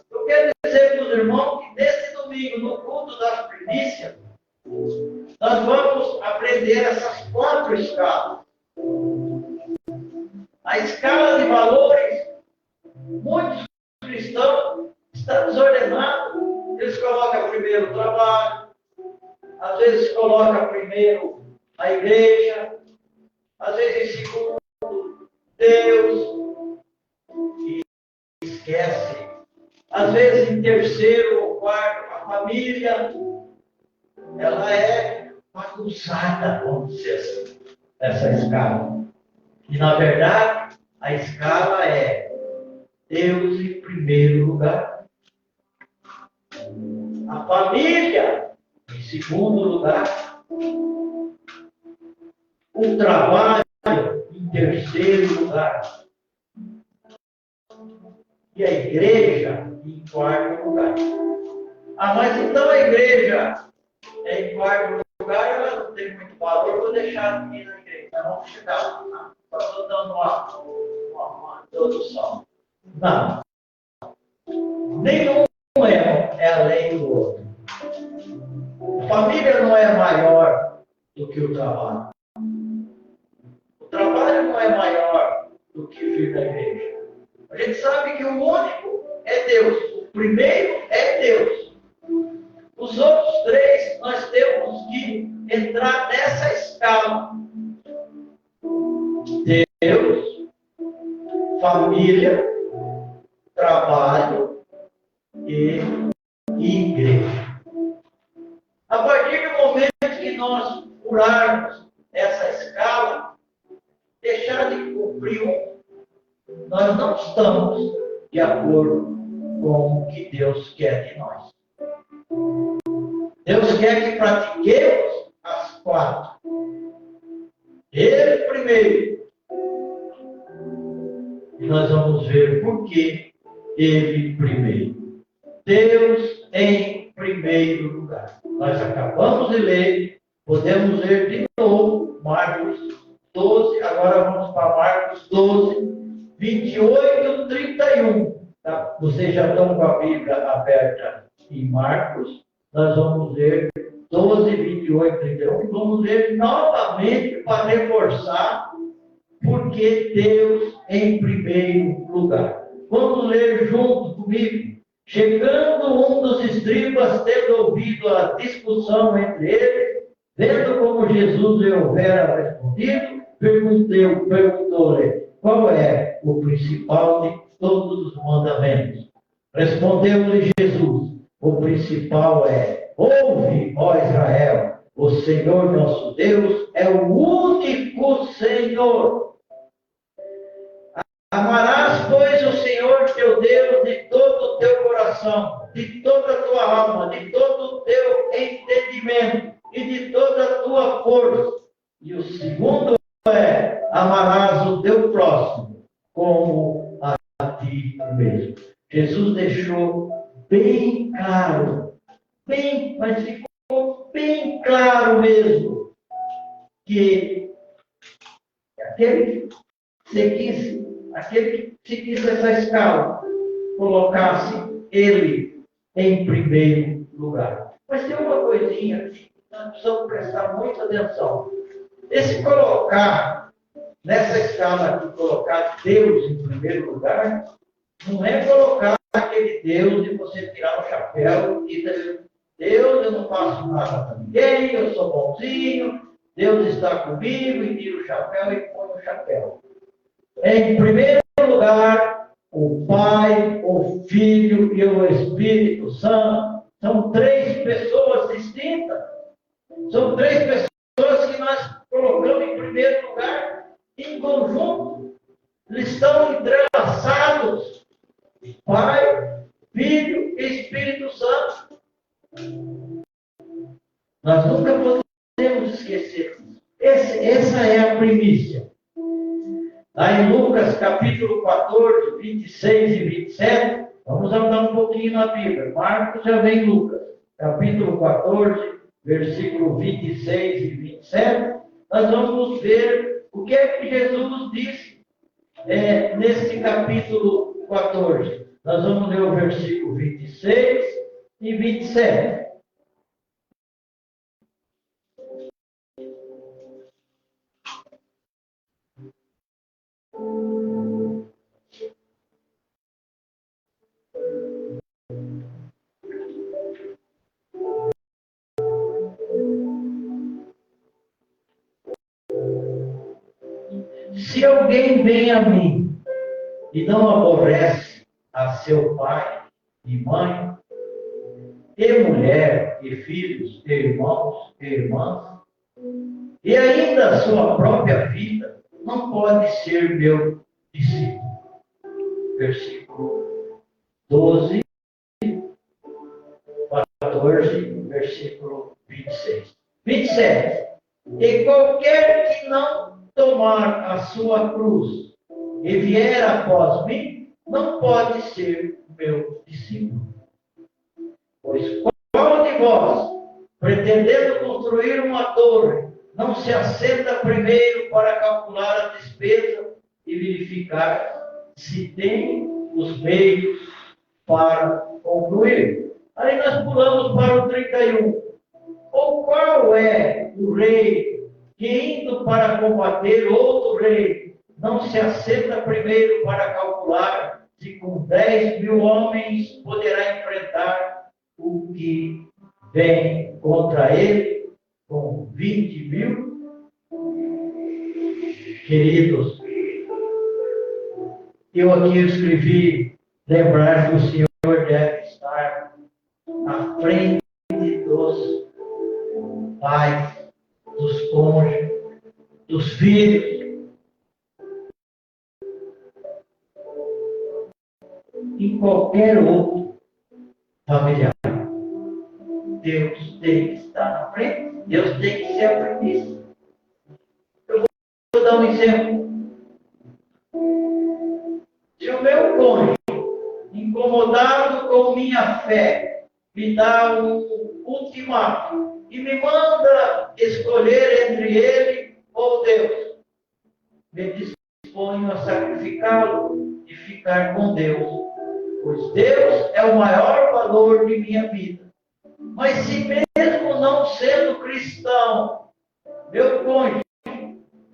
Eu quero dizer para os irmãos que nesse domingo, no culto das primícias, nós vamos aprender essas 4 escalas. A escala de valores, muitos cristãos estão desordenados. Eles colocam primeiro o trabalho, às vezes colocam primeiro a igreja, às vezes em segundo Deus, e esquece. Às vezes em terceiro ou quarto a família, ela é bagunçada, vamos dizer assim, essa escala. E na verdade, a escala é Deus em primeiro lugar. A família, em segundo lugar. O trabalho, em terceiro lugar. E a igreja, em quarto lugar. Ah, mas então a igreja é em quarto lugar, ela não tem muito valor, vou deixar aqui na igreja. Nós vamos chegar lá. Só estou dando uma introdução. Não. Nenhum é além do outro. A família não é maior do que o trabalho. O trabalho não é maior do que vir da igreja. A gente sabe que o único é Deus. O primeiro é Deus. Os outros 3, nós temos que entrar nessa escala. Deus, família, trabalho e igreja. A partir do momento que nós furarmos essa escala, deixar de cumprir nós não estamos de acordo com o que Deus quer de nós. Deus quer que pratiquemos as 4. Ele primeiro. E nós vamos ver por que ele primeiro. Deus em primeiro lugar. Nós acabamos de ler, podemos ler de novo Marcos 12, agora vamos para Marcos 12, 28, 31. Tá? Vocês já estão com a Bíblia aberta em Marcos. Nós vamos ler 12, 28, 31. E vamos ler novamente para reforçar porque Deus em primeiro lugar. Vamos ler junto comigo. Chegando um dos escribas, tendo ouvido a discussão entre eles, vendo como Jesus lhe houvera respondido, perguntou-lhe qual é o principal de todos os mandamentos. Respondeu-lhe Jesus, o principal é: ouve, ó Israel, o Senhor nosso Deus é o único Senhor. Amarás, pois, o Senhor teu Deus de todo o teu coração, de toda a tua alma, de todo o teu entendimento e de toda a tua força. E o segundo é: amarás o teu próximo como a ti mesmo. Jesus deixou bem claro, mas ficou bem claro mesmo, que aquele que seguisse essa escala, colocasse ele em primeiro lugar. Mas tem uma coisinha que nós precisamos prestar muita atenção. Esse colocar, nessa escala aqui, colocar Deus em primeiro lugar, não é colocar aquele Deus de você tirar o chapéu e dizer: Deus, eu não faço nada para ninguém, eu sou bonzinho, Deus está comigo, e tira o chapéu e põe o chapéu. Em primeiro lugar, o Pai, o Filho e o Espírito Santo. São três pessoas distintas. São três pessoas que nós colocamos em primeiro lugar, em conjunto. Eles estão entrelaçados. Pai, Filho e Espírito Santo. Nós nunca podemos esquecer disso. Essa é a primícia. Lá em Lucas, capítulo 14, 26 e 27, vamos andar um pouquinho na Bíblia. Marcos já vem em Lucas, capítulo 14, versículo 26 e 27. Nós vamos ver o que é que Jesus disse nesse capítulo 14. Nós vamos ler o versículo 26 e 27. Se alguém vem a mim e não aborrece a seu pai e mãe, e mulher, e filhos, e irmãos, e irmãs, e ainda a sua própria vida, não pode ser meu discípulo. Versículo 12, 14, versículo 26. 27. E qualquer que não tomar a sua cruz e vier após mim, não pode ser meu discípulo. Pois qual de vós, pretendendo construir uma torre, não se assenta primeiro para calcular a despesa e verificar se tem os meios para concluir? Aí nós pulamos para o 31. Ou qual é o rei que, indo para combater outro rei, não se assenta primeiro para calcular se com 10.000 homens poderá enfrentar o que vem contra ele com 20.000? Queridos, eu aqui escrevi: lembrar que o Senhor deve estar à frente dos pais, dos cônjuges, dos filhos, em qualquer outro familiar. Deus tem que estar na frente, Deus tem que ser a primícia. Eu vou dar um exemplo. Se o meu cônjuge, incomodado com minha fé, me dá um ultimato e me manda escolher entre ele ou Deus, me disponho a sacrificá-lo e ficar com Deus, pois Deus é o maior valor de minha vida. Mas se mesmo não sendo cristão, meu cônjuge,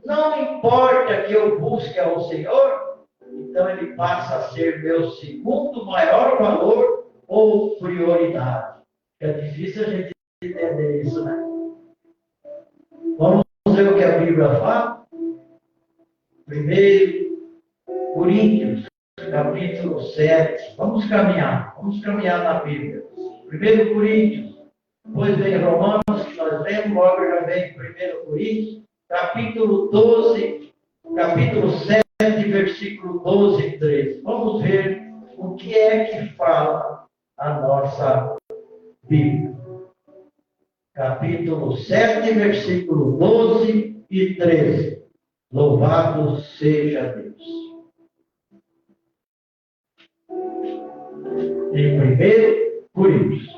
não importa que eu busque ao Senhor, então ele passa a ser meu segundo maior valor ou prioridade. É difícil a gente entender isso, né? Vamos Bíblia fala? 1 Coríntios, capítulo 7. Vamos caminhar na Bíblia. 1 Coríntios, depois vem Romanos, que nós lemos, logo já vem 1 Coríntios, capítulo 12, capítulo 7, versículo 12 e 13. Vamos ver o que é que fala a nossa Bíblia. Capítulo 7, versículo 12 e 13. Louvado seja Deus. Em 1 Coríntios.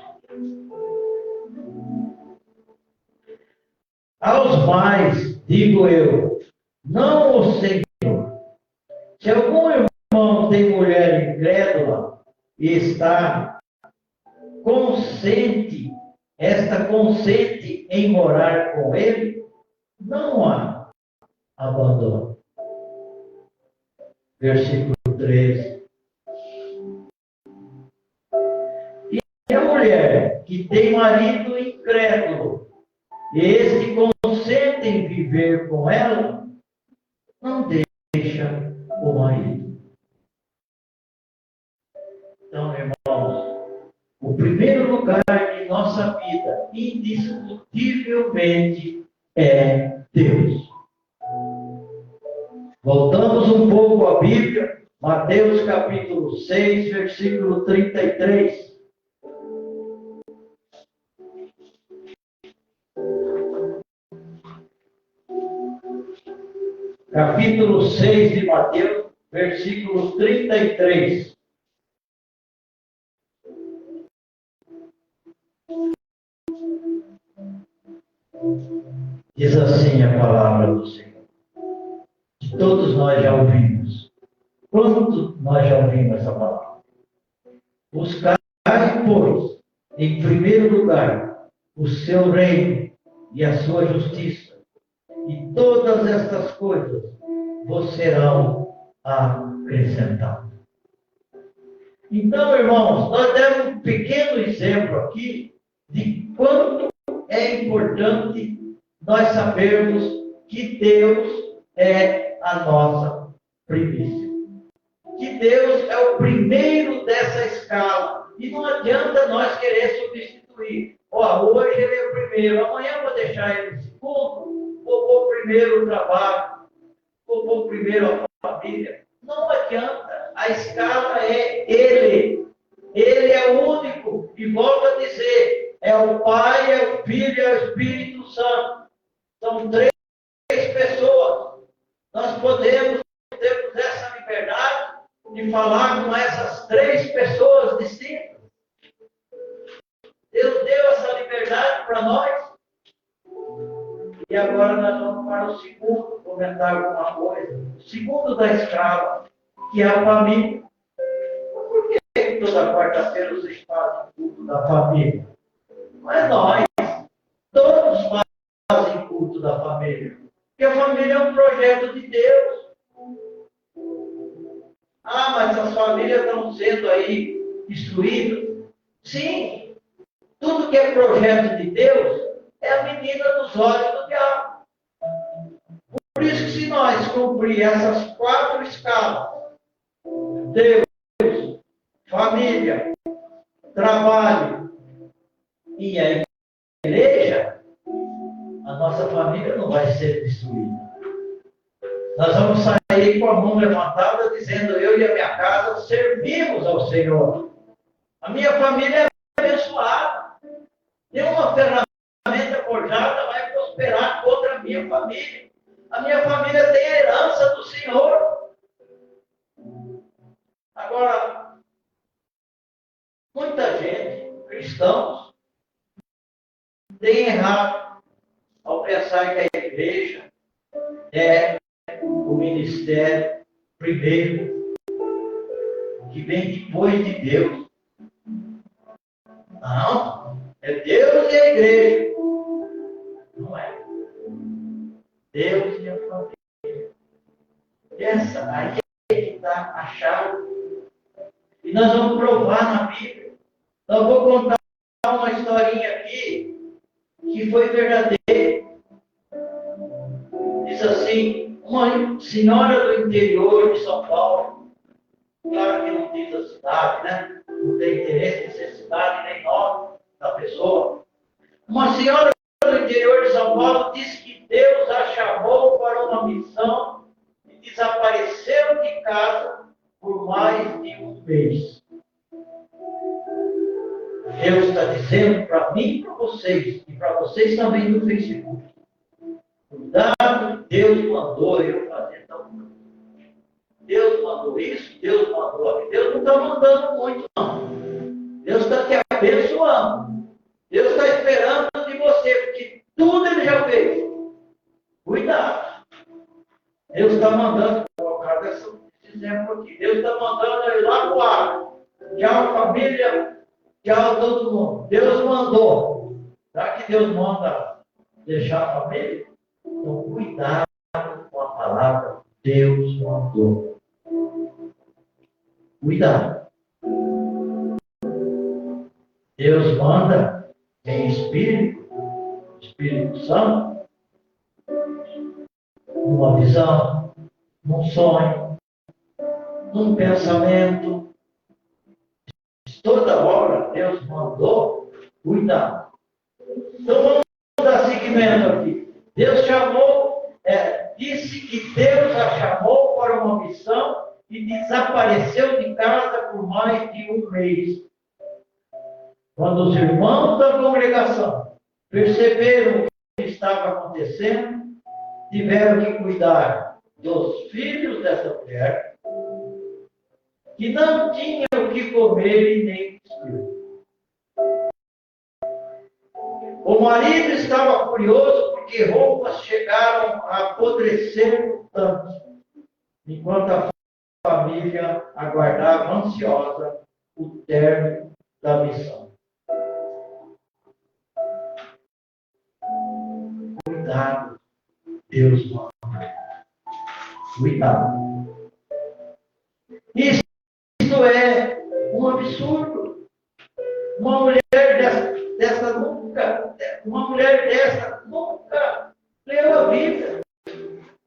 Aos mais, digo eu, não o Senhor. Se algum irmão tem mulher incrédula e está consente em morar com ele, não há abandono. Versículo 13. E a mulher que tem marido incrédulo, e este consente em viver com ela, não deixa o marido. Então, irmãos, o primeiro lugar de nossa vida, indiscutivelmente, é Deus. Voltamos um pouco à Bíblia, Mateus capítulo 6, versículo 33. Capítulo 6 de Mateus, versículo 33. Diz assim a palavra do Senhor. Que todos nós já ouvimos. Quanto nós já ouvimos essa palavra? Buscai, pois, em primeiro lugar, o seu reino e a sua justiça, e todas estas coisas vos serão acrescentadas. Então, irmãos, nós demos um pequeno exemplo aqui de quanto é importante nós sabermos que Deus é a nossa primícia. Que Deus é o primeiro dessa escala. E não adianta nós querer substituir. Hoje ele é o primeiro, amanhã eu vou deixar ele em segundo, vou pôr primeiro o trabalho, vou pôr primeiro a família. Não adianta. A escala é ele. Ele é o único. E volto a dizer, é o Pai, é o Filho, é o Espírito Santo. São três pessoas. Nós temos essa liberdade de falar com essas três pessoas distintas. Deus deu essa liberdade para nós. E agora nós vamos para o segundo, comentar alguma coisa. O segundo da escala, que é a família. Por que toda quarta-feira vocês fazem culto da família? Não é nós. Todos fazem culto da família. Porque a família é um projeto de Deus. Mas as famílias estão sendo aí destruídas. Sim, tudo que é projeto de Deus é a menina dos olhos do diabo. Por isso que se nós cumprir essas 4 escalas, Deus, família, trabalho e a igreja, a nossa família não vai ser destruída. Nós vamos sair com a mão levantada dizendo, eu e a minha casa servimos ao Senhor. A minha família é abençoada. Nenhuma ferramenta forjada vai prosperar contra a minha família. A minha família tem a herança do Senhor. Agora, muita gente, cristãos, tem errado ao pensar que a igreja é o ministério primeiro, que vem depois de Deus. Não, é Deus e a igreja. Não é. Deus e a família. Essa aí é que está a chave. E nós vamos provar na Bíblia. Eu vou contar uma historinha aqui que foi verdadeira. Diz assim, uma senhora do interior de São Paulo, claro que não diz a cidade, né? Não tem interesse em ser cidade nem nome da pessoa. Uma senhora do interior de São Paulo disse que Deus a chamou para uma missão e desapareceu de casa por mais de um mês. Deus está dizendo para mim e para vocês, e para vocês também no Facebook. Cuidado, Deus mandou eu fazer tal coisa. Deus mandou isso, Deus mandou aquilo. Deus não está mandando muito, não. Deus está te abençoando. Deus está esperando de você, porque tudo Ele já fez. Cuidado. Deus está mandando, vou colocar esse exemplo aqui. Deus está mandando ele lá no ar. Tchau, família. Tchau, todo mundo. Deus mandou. Será que Deus manda deixar a família? Então, cuidado com a palavra Deus mandou. Cuidado. Deus manda em Espírito Santo, numa visão, num sonho, num pensamento. Toda hora Deus mandou, cuidado. Então vamos dar seguimento aqui. Deus chamou, disse que Deus a chamou para uma missão e desapareceu de casa por mais de um mês. Quando os irmãos da congregação perceberam o que estava acontecendo, tiveram que cuidar dos filhos dessa mulher, que não tinham o que comer e nem vestir. O marido estava furioso porque roupas chegaram a apodrecer tanto, enquanto a família aguardava ansiosa o término da missão. Cuidado, Deus manda. Cuidado. Isto é um absurdo. Uma mulher dessa nunca leu a Bíblia.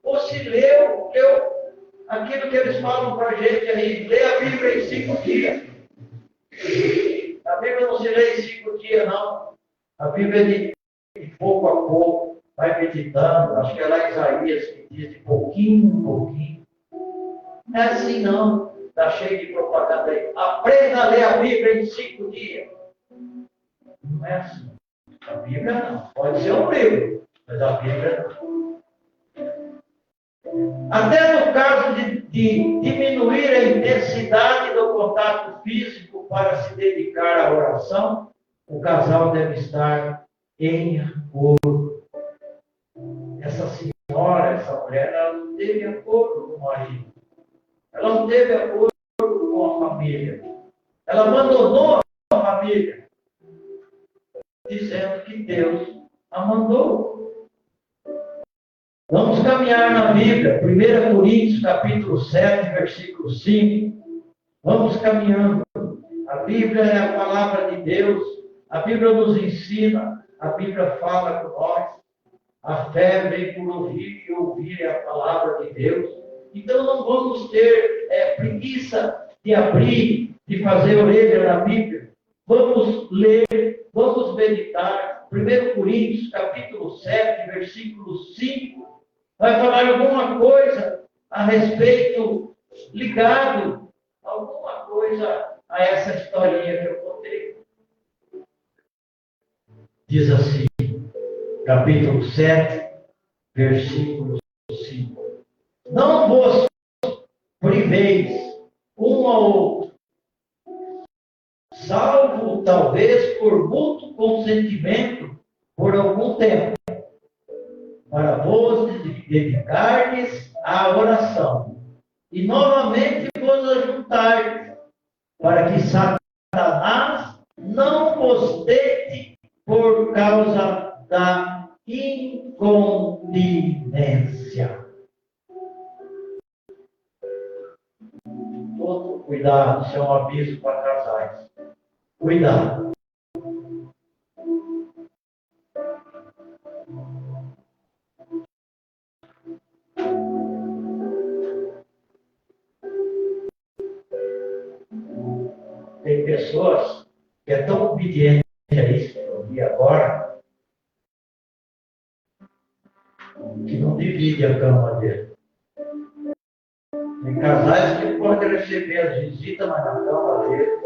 Ou se leu aquilo que eles falam para a gente aí, lê a Bíblia em 5 dias. A Bíblia não se lê em 5 dias, não. A Bíblia é de pouco a pouco, vai meditando. Acho que é lá em Isaías que diz de pouquinho em pouquinho. Não é assim, não. Está cheio de propaganda aí. Aprenda a ler a Bíblia em 5 dias. Não é assim. A Bíblia não. Pode ser um livro, mas a Bíblia não. Até no caso de diminuir a intensidade do contato físico para se dedicar à oração, o casal deve estar em acordo. Essa senhora, essa mulher, ela não teve acordo com o marido. Ela não teve acordo com a família. Ela abandonou a família, dizendo que Deus a mandou. Vamos caminhar na Bíblia, 1 Coríntios, capítulo 7, versículo 5. Vamos caminhando. A Bíblia é a palavra de Deus. A Bíblia nos ensina. A Bíblia fala com nós. A fé vem por ouvir e ouvir a palavra de Deus. Então não vamos ter preguiça de abrir, de fazer orelha na Bíblia. Vamos ler, vamos meditar. 1 Coríntios, capítulo 7, versículo 5. Vai falar alguma coisa a respeito, ligado, alguma coisa a essa historinha que eu contei. Diz assim, capítulo 7, versículo 5. Não vos priveis um ao outro, salvo talvez por mútuo consentimento por algum tempo, para vos dedicardes à oração, e novamente vos ajuntardes, para que Satanás não vos tente por causa da incontinência. Todo cuidado, isso é um aviso para casais. Cuidado. obediente a isso que eu vi agora, que não divide a cama dele. Tem casais que podem receber as visitas, mas na cama dele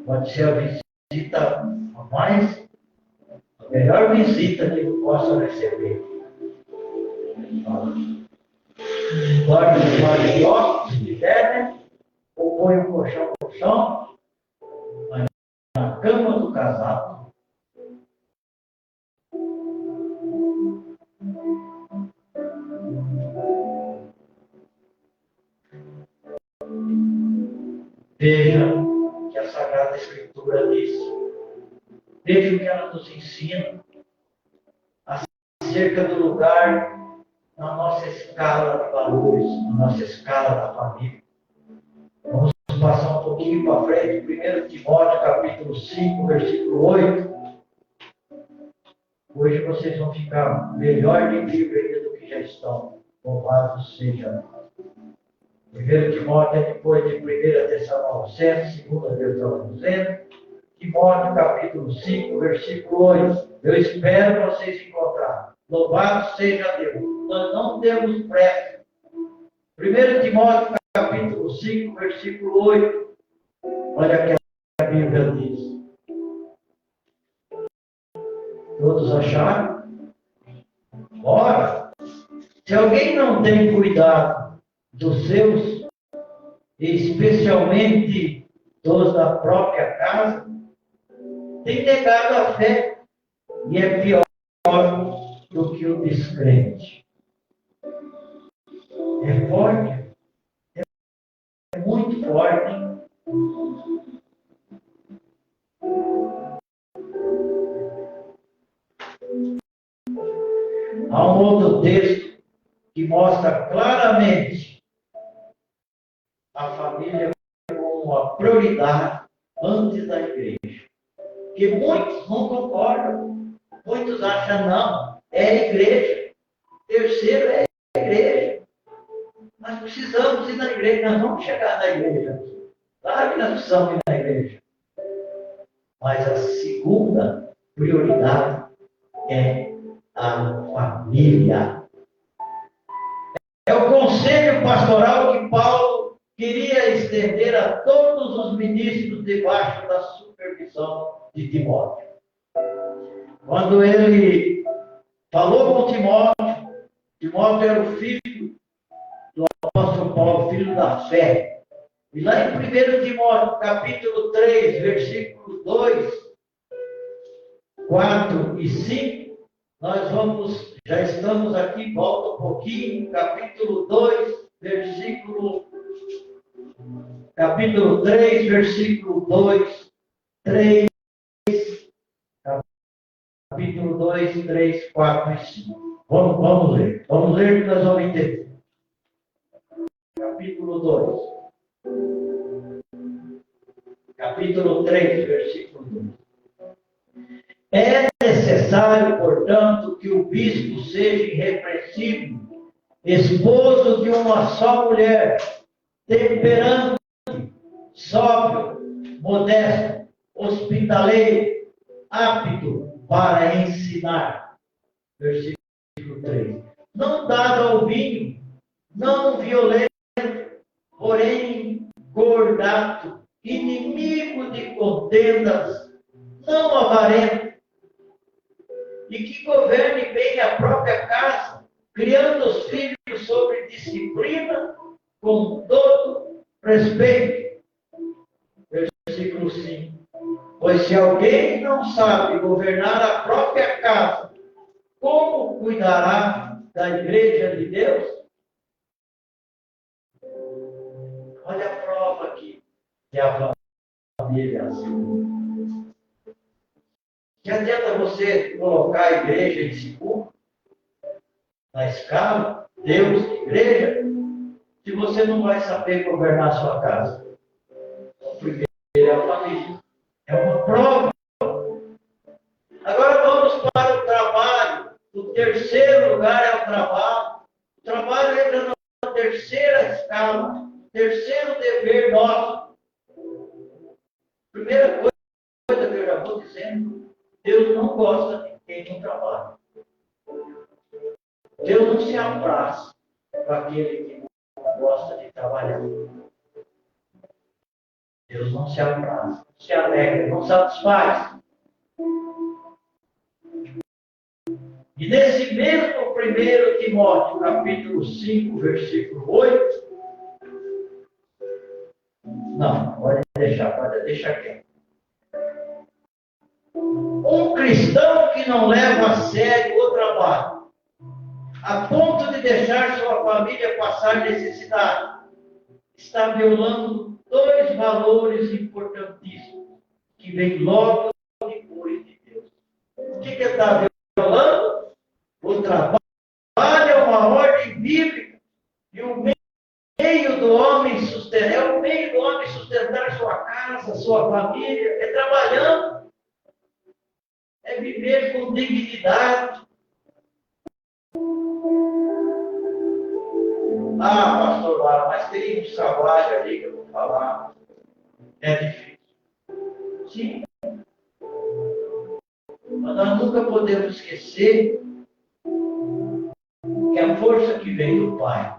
pode ser a visita a melhor visita que eu possa receber. Guarda o guarda-hóspede, se tiver, né? Ou põe o colchão no chão, mas na cama do casal. Veja o que a Sagrada Escritura diz. Veja o que ela nos ensina acerca do lugar na nossa escala de valores, na nossa escala da família. Vamos passar um pouquinho para frente, 1 Timóteo, capítulo 5, versículo 8. Hoje vocês vão ficar melhor de livro ainda do que já estão. Louvado seja. 1 Timóteo é depois de 1 Tessalonicenses, 2 Tessalonicenses. Timóteo, capítulo 5, versículo 8. Eu espero vocês encontrarem. Louvado seja Deus. Nós não temos pressa. 1 Timóteo, capítulo 5, versículo 8. Olha o que a Bíblia diz. Todos acharam? Ora, se alguém não tem cuidado dos seus, especialmente dos da própria casa, tem negado a fé e é pior do que o descrente. É forte, é muito forte. Há um outro texto que mostra claramente a família como uma prioridade antes da igreja. Que muitos não concordam. Muitos acham, não, é a igreja. Terceiro é a igreja. Nós precisamos ir na igreja, nós vamos chegar na igreja. Claro que nós precisamos ir na igreja. Mas a segunda prioridade é a família. É o conselho pastoral que Paulo queria estender a todos os ministros debaixo da supervisão de Timóteo. Quando ele falou com Timóteo, Timóteo era o filho do apóstolo Paulo, filho da fé. E lá em 1 Timóteo, capítulo 3, versículos 2, 4 e 5, nós já estamos aqui, volta um pouquinho, capítulo 2, capítulo 3, versículo 2, 3, capítulo 2, 3, 4 e 5. Vamos ler. Vamos ler que nós vamos entender. Capítulo 2. Capítulo 3, versículo 2. É necessário, portanto, que o bispo seja irrepreensível, esposo de uma só mulher, temperante, sóbrio, modesto, hospitaleiro, apto para ensinar. Versículo 3. Não dado ao vinho, não violento, porém gordato, inimigo de contendas, não avarento, e que governe bem a própria casa, criando os filhos sobre disciplina, com todo respeito. Versículo 5. Pois se alguém não sabe governar a própria casa, como cuidará da igreja de Deus? Olha a prova aqui que a família assim. Que adianta você colocar a igreja em segundo, na escala, Deus, igreja, se você não vai saber governar a sua casa? Então, primeiro é a família. É uma prova. Agora vamos para o trabalho. O terceiro lugar é o trabalho. O trabalho entra na terceira escala, terceiro dever nosso. Primeira coisa Deus não gosta de quem não trabalha. Deus não se apraz com aquele que não gosta de trabalhar. Deus não se apraz, não se alegra, não satisfaz. E nesse mesmo 1 Timóteo, capítulo 5, versículo 8, não, pode deixar quieto. Um cristão que não leva a sério o trabalho, a ponto de deixar sua família passar necessidade, está violando dois valores importantíssimos, que vêm logo depois de Deus. O que está violando? O trabalho é uma ordem bíblica, e o meio do homem sustentar sua casa, sua família, é trabalhando, é viver com dignidade. Ah, pastor Lara, mas tem um trabalho ali que eu vou falar. É difícil. Sim. Mas nós nunca podemos esquecer que a força que vem do Pai.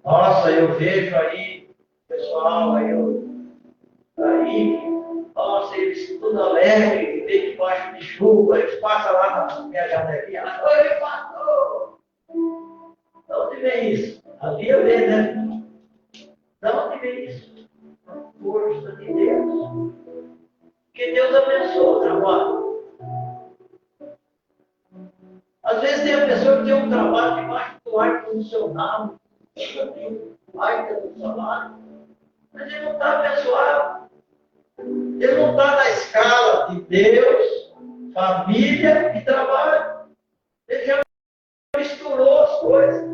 Nossa, eu vejo aí, pessoal, nossa, eles tudo alegre, vem debaixo de chuva, eles passam lá na minha janelinha, oi, pastor! De onde vem isso? Ali eu vejo, né? De onde vem isso? A força de Deus. Que Deus abençoe o trabalho. Às vezes tem a pessoa que tem um trabalho debaixo do ar-condicionado, baita do salário, mas ele não está abençoado. Ele não está na escala de Deus, família e trabalho. Ele já misturou as coisas.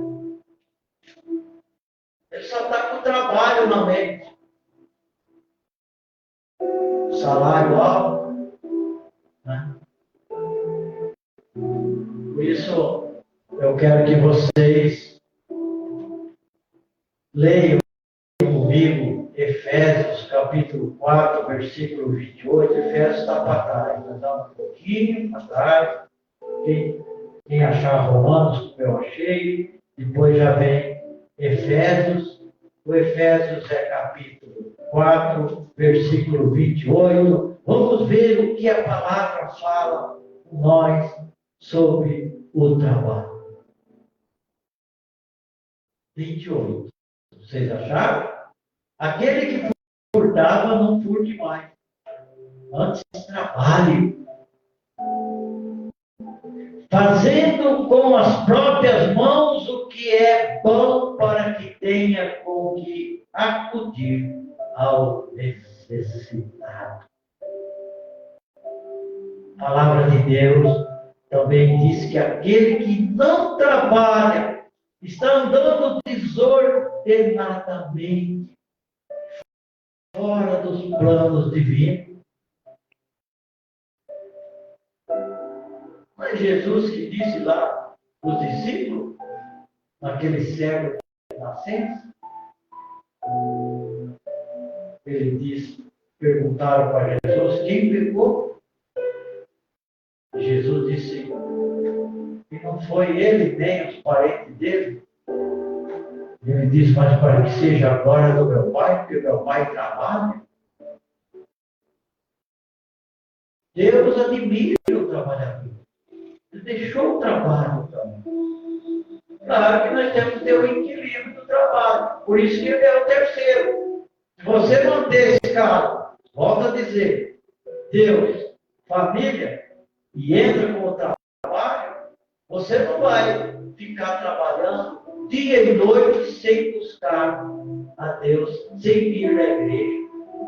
Ele só está com o trabalho na mente. Salário alto. Né? Por isso, eu quero que vocês leiam comigo Efésios capítulo 4, versículo 28. Efésios está para trás. Nós estamos um pouquinho para trás. Quem achar Romanos, como eu achei, depois já vem Efésios. O Efésios é capítulo 4, versículo 28. Vamos ver o que a palavra fala com nós sobre o trabalho. 28. Vocês acharam? Aquele que furtava, não furte mais. Antes trabalhe. Fazendo com as próprias mãos o que é bom para que tenha com que acudir ao necessitado. A palavra de Deus também diz que aquele que não trabalha está andando desordenadamente, fora dos planos divinos. Mas Jesus que disse lá os discípulos, naquele cego de nascença, ele disse, perguntaram para Jesus, quem pecou? Jesus disse que não foi ele nem os parentes dele. Ele disse, mas para que seja a glória do meu Pai, porque meu Pai trabalha. Deus admira o trabalhador. Ele deixou o trabalho também. Claro que nós temos que ter o equilíbrio do trabalho. Por isso que ele é o terceiro. Se você manter esse cara, volta a dizer, Deus, família, e entra com o trabalho, você não vai ficar trabalhando dia e noite sem buscar a Deus, sem ir à igreja.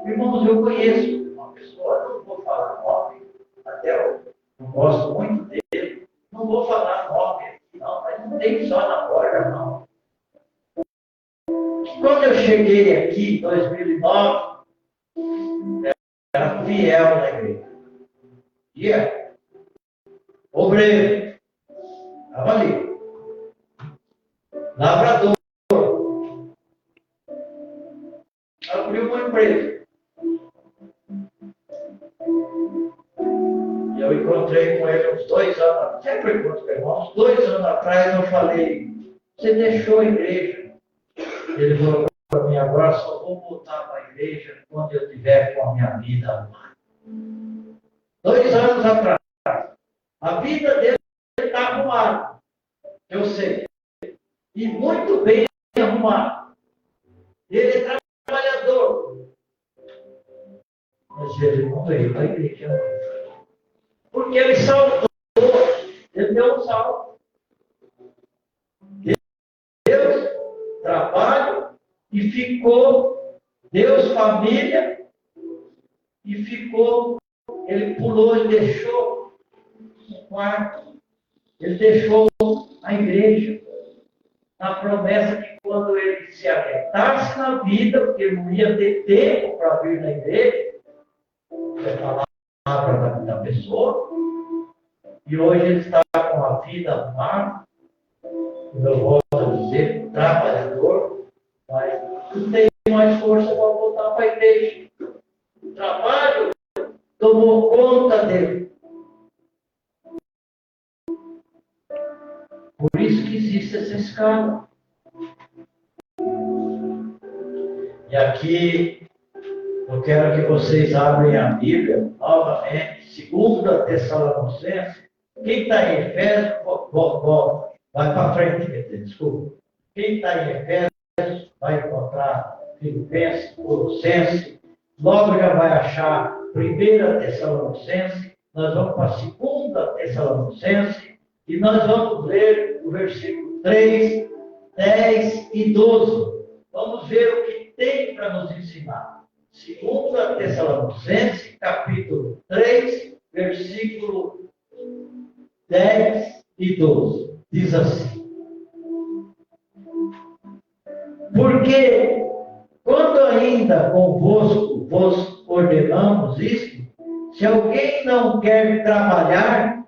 Irmãos, eu conheço uma pessoa, não vou falar nome, até eu gosto muito dele, não vou falar nome aqui, não, mas não tem só na porta, não. Quando eu cheguei aqui em 2009, era fiel na igreja. Fiel. Obreiro. Estava ali. Lavrador. Abriu uma empresa. sempre conto, irmãos. 2 anos atrás eu falei, você deixou a igreja. Ele falou para mim, agora só vou voltar para a igreja quando eu tiver com a minha vida arrumada. 2 anos atrás. A vida dele está arrumada. Eu sei. E muito bem arrumado. Ele é trabalhador. Mas ele não veio para a igreja. Porque ele salvou. Ele deu um salvo. Deus, trabalho, e ficou, Deus, família, e ficou, ele pulou, ele deixou o quarto, ele deixou a igreja, na promessa que quando ele se aguentasse na vida, porque não ia ter tempo para vir na igreja, é palavra da pessoa, e hoje ele está com a vida arrumada, eu volto a dizer, trabalhador, mas não tem mais força para voltar para a igreja. O trabalho tomou conta dele. Por isso que existe essa escala. E aqui eu quero que vocês abrem a Bíblia novamente, 2 Tessalonicenses. Quem está em Efésios, vai para frente, desculpa. Quem está em Efésios vai encontrar Filipenses, Colossenses, logo já vai achar 1 Tessalonicenses, nós vamos para 2 Tessalonicenses e nós vamos ler o versículo 3, 10 e 12. Vamos ver o que tem para nos ensinar. 2 Tessalonicenses, capítulo 3, versículo 10 e 12. Diz assim: porque quando ainda convosco vos ordenamos isto, se alguém não quer trabalhar,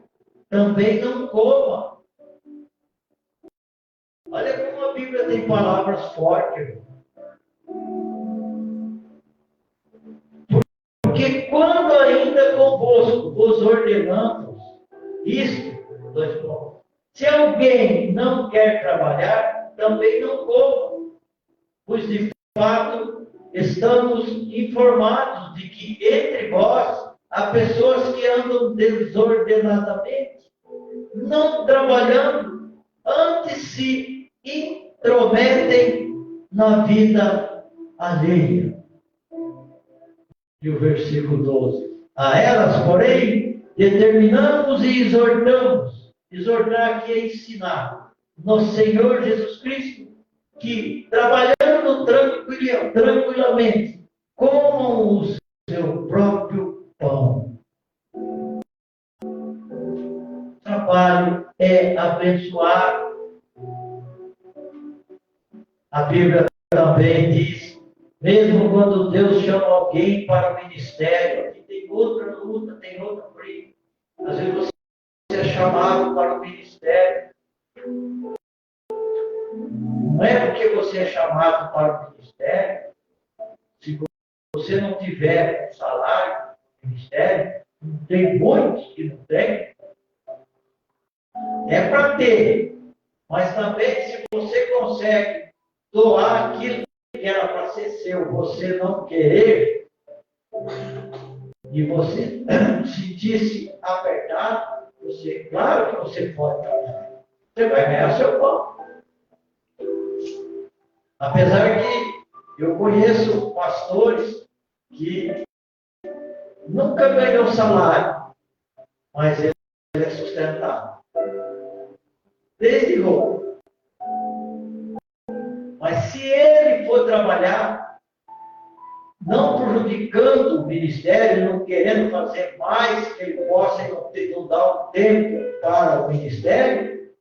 também não coma. Olha como a Bíblia tem palavras fortes. Porque quando ainda convosco vos ordenamos isto, 2 pontos. Se alguém não quer trabalhar, também não coma. Pois de fato estamos informados de que entre vós há pessoas que andam desordenadamente, não trabalhando, antes se intrometem na vida alheia. E o versículo 12. A elas, porém, determinamos e exortamos. Exortar aqui é ensinar. No Senhor Jesus Cristo, que trabalhando tranquilamente, comam o seu próprio pão. Trabalho é abençoar. A Bíblia também diz, mesmo quando Deus chama alguém para o ministério, aqui tem outra luta, tem outra briga. Às vezes você é chamado para o ministério. Não é porque você é chamado para o ministério, se você não tiver um salário no ministério, não tem muitos que não tem, é para ter. Mas também se você consegue doar aquilo que era para ser seu, você não querer, e você sentir-se apertado, você, claro que você pode trabalhar. Você vai ganhar seu pão. Apesar que eu conheço pastores que nunca ganhou salário, mas ele é sustentável. Desde roupa. Mas se ele for trabalhar, não prejudicando o ministério, não querendo fazer mais que ele possa e não dar um tempo para o ministério,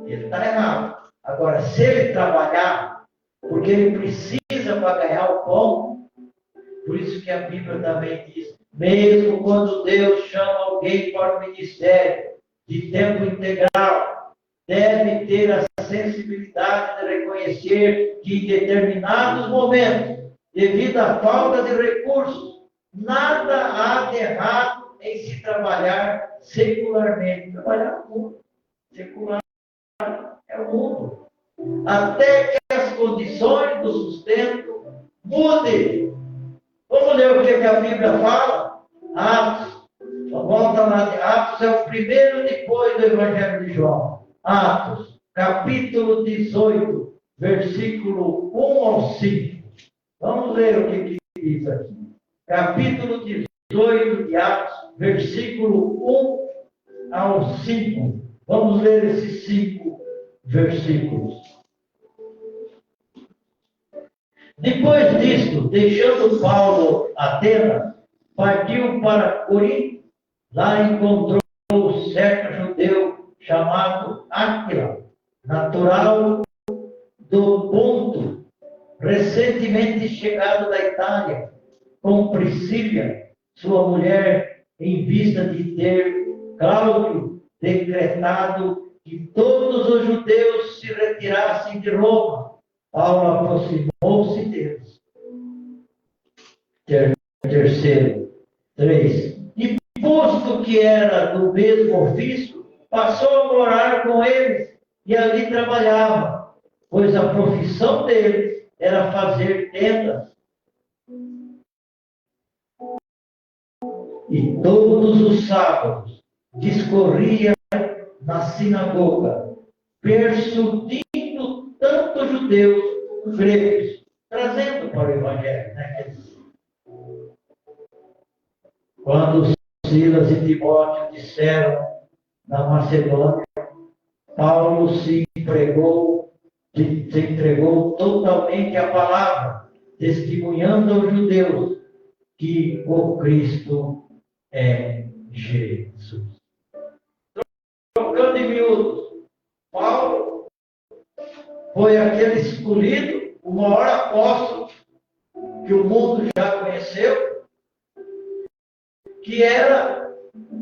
ele está errado. Agora, se ele trabalhar, porque ele precisa para ganhar o pão, por isso que a Bíblia também diz, mesmo quando Deus chama alguém para o ministério de tempo integral, deve ter a sensibilidade de reconhecer que em determinados momentos, devido à falta de recursos, nada há de errado em se trabalhar secularmente. Trabalhar no mundo. Secular é o mundo. Até que as condições do sustento mudem. Vamos ler o que a Bíblia fala? Atos. Volta lá. Atos é o primeiro depois do Evangelho de João. Atos, capítulo 18, versículo 1 ao 5. Vamos ler o que diz aqui. Capítulo 18 de Atos, versículo 1 ao 5. Vamos ler esses 5 versículos. Depois disto, deixando Paulo Atenas, partiu para Corinto. Lá encontrou certo judeu chamado Áquila, natural do Ponto, recentemente chegado da Itália, com Priscila, sua mulher, em vista de ter Cláudio decretado que todos os judeus se retirassem de Roma. Paulo aproximou-se deles. Terceiro, 3. E posto que era do mesmo ofício, passou a morar com eles e ali trabalhava, pois a profissão deles era fazer tendas. E todos os sábados discorria na sinagoga, persuadindo tanto judeus como gregos, trazendo para o Evangelho. Quando Silas e Timóteo disseram na Macedônia, Paulo se entregou totalmente à palavra, testemunhando aos judeus que o Cristo é Jesus. Trocando em miúdos, Paulo foi aquele escolhido, o maior apóstolo que o mundo já conheceu, que era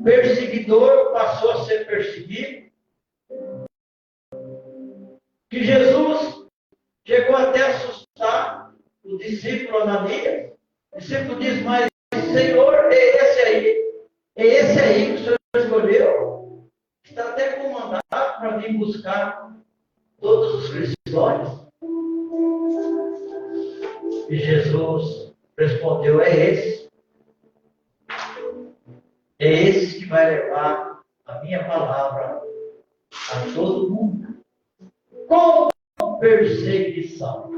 perseguidor, passou a ser perseguido, que Jesus chegou até a assustar o discípulo Ananias. O discípulo diz, mas Senhor, é esse aí que o Senhor escolheu, está até comandado para vir buscar todos os cristãos. E Jesus respondeu, é esse que vai levar a minha palavra a todo mundo, com perseguição.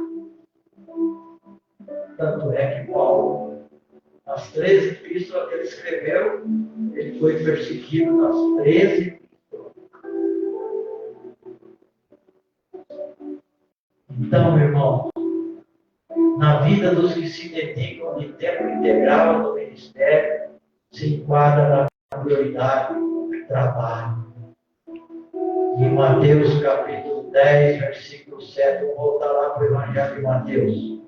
Tanto é que Paulo, nas 13 epístolas que ele escreveu, ele foi perseguido nas 13 epístolas. Então, meu irmão, na vida dos que se dedicam de tempo integral no ministério, se enquadra na prioridade do trabalho. Em Mateus capítulo 10, versículo 7, vou voltar lá para o Evangelho de Mateus.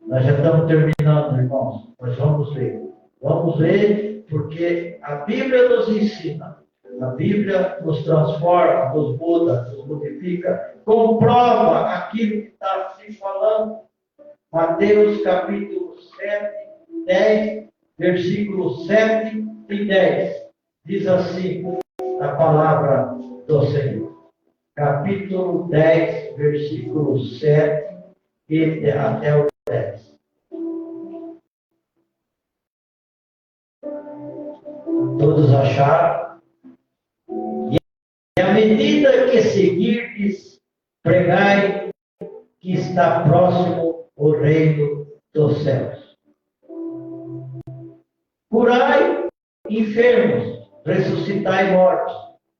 Nós já estamos terminando, irmãos, mas vamos ler. Vamos ler, porque a Bíblia nos ensina, a Bíblia nos transforma, nos muda, nos modifica, comprova aquilo que está se falando. Mateus capítulo 7, 10, versículos 7 e 10. Diz assim a palavra do Senhor. Capítulo 10, versículo 7 e até o 10. Todos acharam? E à medida que seguirdes, pregai que está próximo o reino dos céus. Curai enfermos, ressuscitai mortos,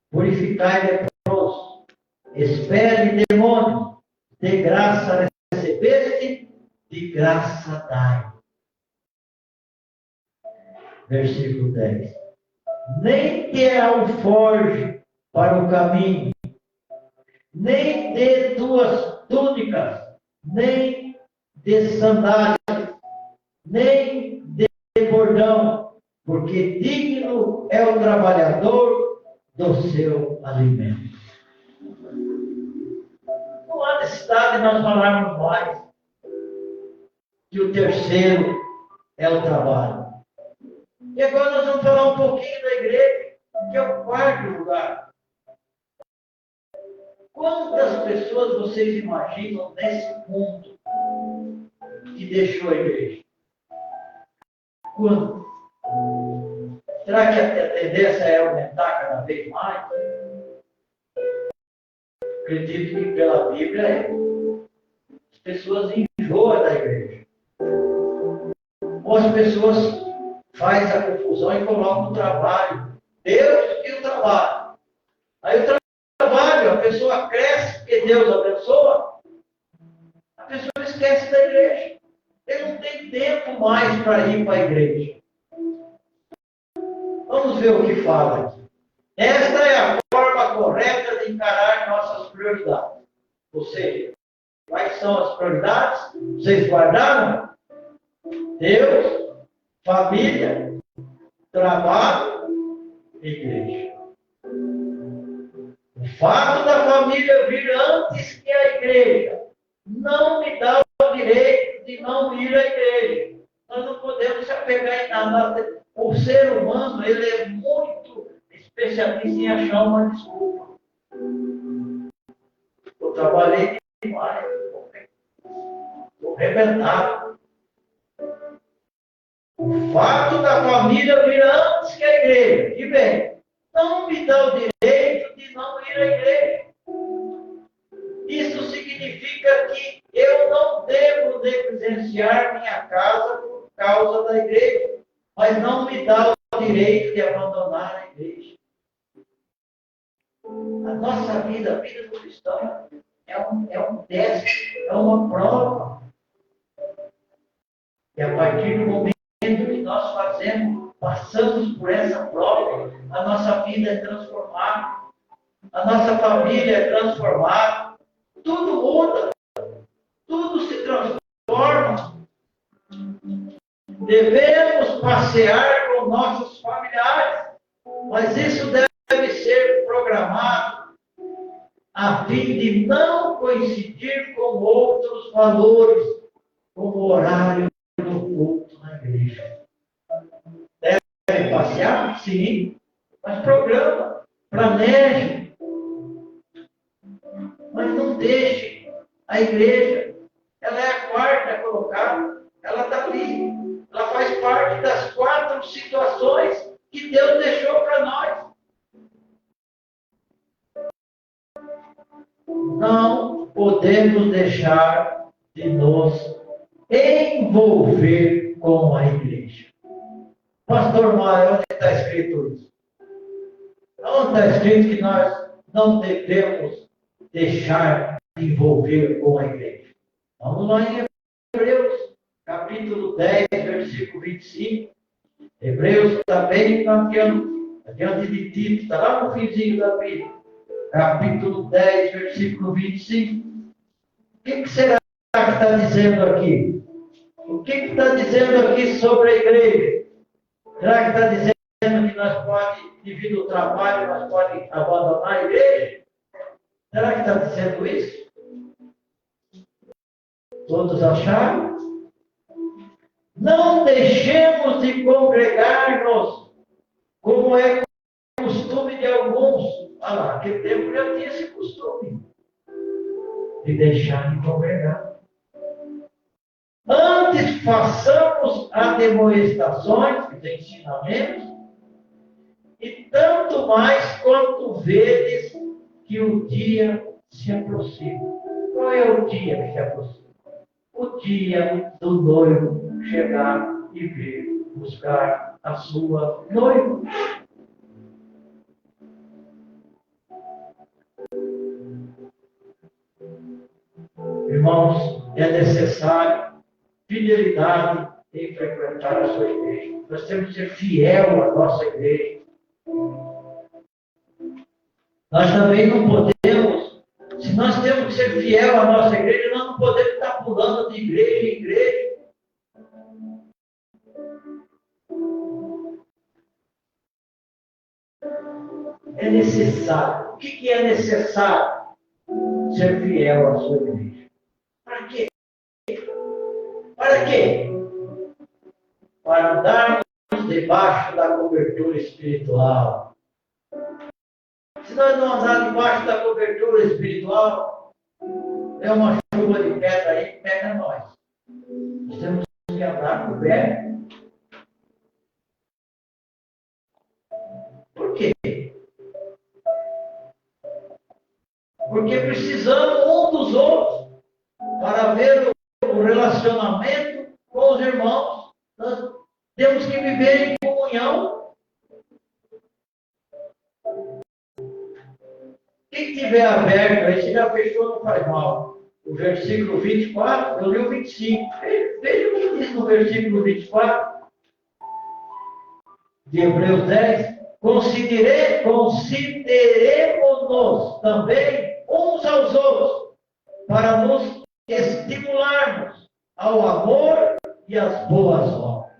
purificai leprosos, expele demônios, de graça recebeste, de graça dai. Versículo 10. Nem te alforge para o caminho, nem dê tuas túnicas, nem de sandálias, nem de bordão, porque digno é o trabalhador do seu alimento. Não há necessidade de nós falarmos mais que o terceiro é o trabalho. E agora nós vamos falar um pouquinho da igreja, que é o quarto lugar. Quantas pessoas vocês imaginam nesse mundo que deixou a igreja? Quantas? Será que a tendência é aumentar cada vez mais? Acredito que pela Bíblia as pessoas enjoam da igreja. Ou as pessoas fazem a confusão e colocam o trabalho. Deus e o trabalho. Aí o trabalho, a pessoa cresce porque Deus abençoa, a pessoa esquece da igreja. Ele não tem tempo mais para ir para a igreja. Vamos ver o que fala aqui. Esta é a forma correta de encarar nossas prioridades. Ou seja, quais são as prioridades? Vocês guardaram? Deus, família, trabalho, igreja. O fato da família vir antes que a igreja não me dá o direito de não ir à igreja. Nós não podemos se apegar em nada. O ser humano, ele é muito especialista em achar uma desculpa. Eu trabalhei demais, estou arrebentado. O fato da família vir antes que a igreja, que bem, não me dá o direito de não ir à igreja. Isso significa que eu não devo negligenciar minha casa por causa da igreja, mas não me dá o direito de abandonar a igreja. A nossa vida, a vida do cristão, é um teste, é uma prova. E a partir do momento que nós passamos por essa prova, a nossa vida é transformada, a nossa família é transformada, tudo muda, tudo se transforma. Devemos passear com nossos familiares, mas isso deve ser programado a fim de não coincidir com outros valores, como o horário do culto na igreja. Deve passear? Sim, mas programa, planeje, mas não deixe a igreja. Ela é a quarta colocada, ela está ali. Ela faz parte das 4 situações que Deus deixou para nós. Não podemos deixar de nos envolver com a igreja. Pastor Mário, onde está escrito isso? Onde está escrito que nós não devemos deixar de envolver com a igreja? Vamos lá em Hebreus, capítulo 10, versículo 25. Hebreus também adiante de Tito, está lá no finzinho da Bíblia. Capítulo 10, versículo 25. O que será que está dizendo aqui? O que está dizendo aqui sobre a igreja? Será que está dizendo que nós podemos, devido ao trabalho, nós podemos abandonar a igreja? Será que está dizendo isso? Todos acharam? Não deixemos de congregar-nos, como é costume de alguns. Olha lá, naquele tempo já tinha esse costume de deixar de congregar. Antes façamos admoestações, os ensinamentos, e tanto mais quanto vedes que o dia se aproxima. Qual é o dia que se aproxima? O dia do noivo chegar e vir buscar a sua noiva. Irmãos, é necessário fidelidade em frequentar a sua igreja. Nós temos que ser fiel à nossa igreja. Nós também não podemos, se nós temos que ser fiel à nossa igreja, nós não podemos estar pulando de igreja em igreja. É necessário. O que é necessário? Ser fiel à sua igreja. Para quê? Para quê? Para darmos debaixo da cobertura espiritual. Se nós não andarmos debaixo da cobertura espiritual, é uma chuva de pedra aí que pega nós. Nós temos que andar coberto. Por quê? Porque precisamos um dos outros para ver o relacionamento com os irmãos. Nós temos que viver em comunhão. Quem tiver aberto aí, se já fechou, não faz mal. O versículo 24, eu li o 25. Veja o que diz no versículo 24 de Hebreus 10. Consideremos-nos também uns aos outros, para nos estimularmos ao amor e às boas obras.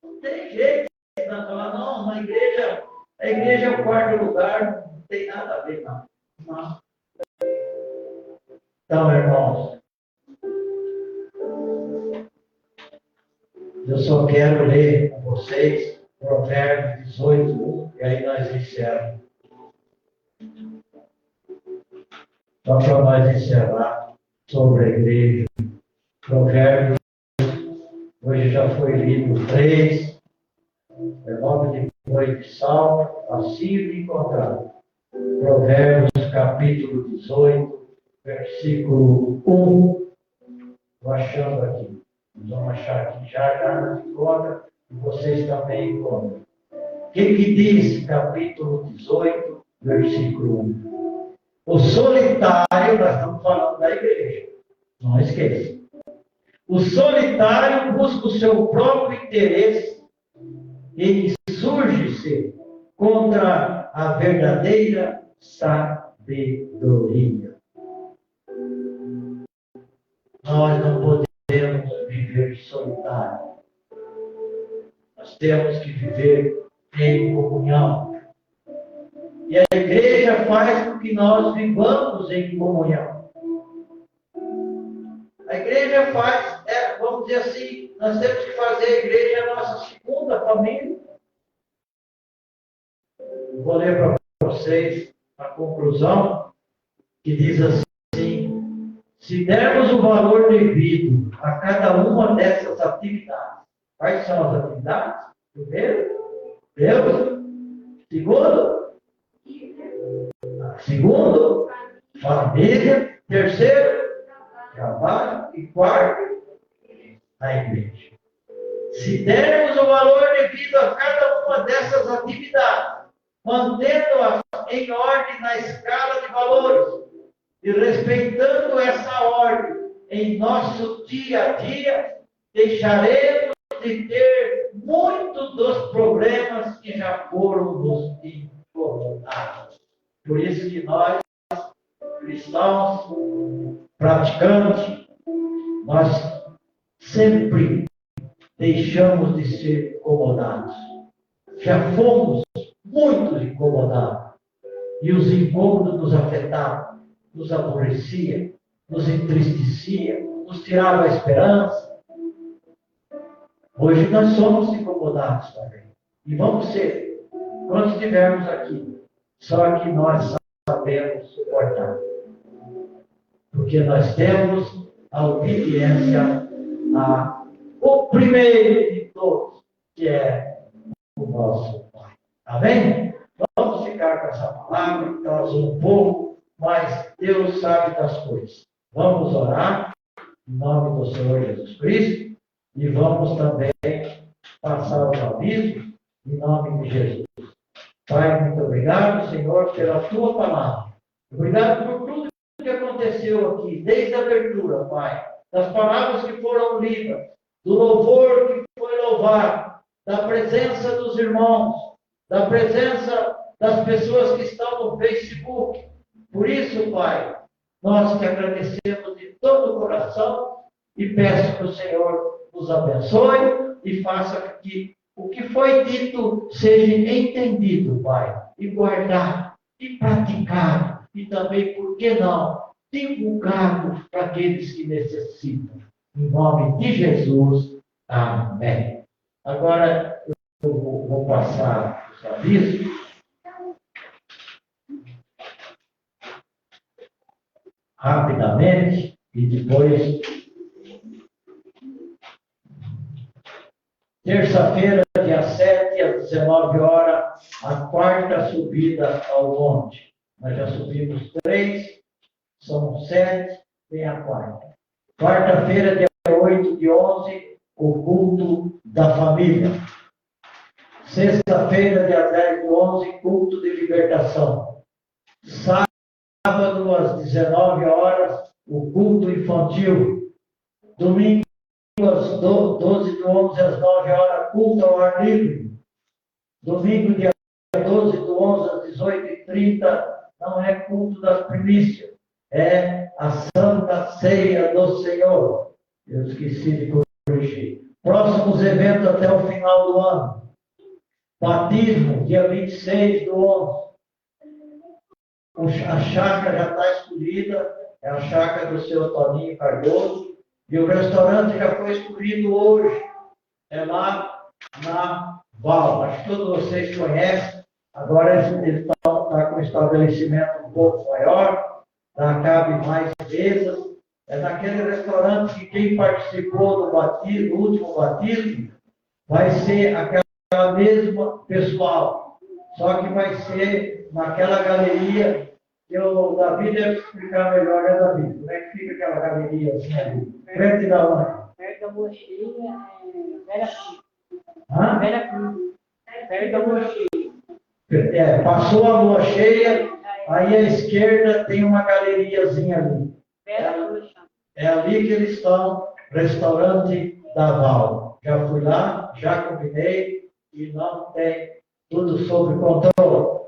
Não tem jeito de falar, não, a igreja é o quarto lugar, não tem nada a ver, não. Então, irmãos, eu só quero ler com vocês Provérbios 18, 1, e aí nós encerramos. Só para nós encerrar sobre a igreja. Provérbios, hoje já foi lido 3, logo depois de Salmo, facinho de encontrar. Provérbios, capítulo 18, versículo 1. Estou achando aqui. Nós vamos achar aqui já na encontra. E vocês também encontram. O que diz capítulo 18, versículo 1? O solitário, nós estamos falando da igreja, não esqueça. O solitário busca o seu próprio interesse e insurge-se contra a verdadeira sabedoria. Nós não podemos viver solitário. Nós temos que viver em comunhão. E a igreja faz com que nós vivamos em comunhão. A igreja faz, vamos dizer assim, nós temos que fazer a igreja a nossa segunda família. Eu vou ler para vocês a conclusão, que diz assim: se dermos o valor devido a cada uma dessas atividades. Quais são as atividades? Primeiro, Deus. Segundo, família. Terceiro, trabalho. E quarto, a igreja. Se dermos o valor devido a cada uma dessas atividades, mantendo-as em ordem na escala de valores e respeitando essa ordem em nosso dia a dia, deixaremos de ter muitos dos problemas que já foram nos incomodados. Por isso que nós, cristãos, praticantes, nós sempre deixamos de ser incomodados. Já fomos muito incomodados. E os incômodos nos afetavam, nos aborrecia, nos entristecia, nos tirava a esperança. Hoje nós somos incomodados também. E vamos ser, quando estivermos aqui. Só que nós sabemos suportar. Porque nós temos a obediência ao primeiro de todos, que é o nosso Pai. Amém? Vamos ficar com essa palavra, que traz um pouco, mas Deus sabe das coisas. Vamos orar em nome do Senhor Jesus Cristo e vamos também passar os avisos em nome de Jesus. Pai, muito obrigado, Senhor, pela tua palavra. Obrigado por tudo que aconteceu aqui, desde a abertura, Pai, das palavras que foram lidas, do louvor que foi louvado, da presença dos irmãos, da presença das pessoas que estão no Facebook. Por isso, Pai, nós te agradecemos de todo o coração e peço que o Senhor nos abençoe e faça que o que foi dito seja entendido, Pai, e guardado, e praticado, e também, por que não, divulgado para aqueles que necessitam. Em nome de Jesus, amém. Agora, eu vou vou passar os avisos. Rapidamente, e depois, terça-feira, dia 7, às 19 horas, a quarta subida ao monte. Nós já subimos 3, são 7, tem a quarta. Quarta-feira, dia 8 de 11, o culto da família. Sexta-feira, dia 10 de 11, culto de libertação. Sábado, às 19 horas, o culto infantil. Domingo, às 12 de 11 às 9 horas, culto ao ar livre. Domingo, dia 12 de 11 às 18h30, não é culto das primícias, é a Santa Ceia do Senhor. Eu esqueci de corrigir. Próximos eventos até o final do ano. Batismo, dia 26 do 11. A chácara já está escolhida, é a chácara do seu Toninho Cardoso. E o restaurante já foi escolhido hoje. É lá na Val. Acho que todos vocês conhecem. Agora ele está com um estabelecimento um pouco maior, cabe mais mesas. É naquele restaurante que quem participou do batismo, do último batismo, vai ser aquela mesma pessoal. Só que vai ser naquela galeria que o Davi deve explicar melhor, né, Davi? Como é que fica aquela galeria assim ali? Frente da onde? Perto da mochila, Vera Cruz. Hã? Vera Cruz. Perto da mochila. Passou a lua cheia, aí à esquerda tem uma galeriazinha ali. Vera Cruz. É ali que eles estão, restaurante da Val. Já fui lá, já combinei e não tem tudo sob controle.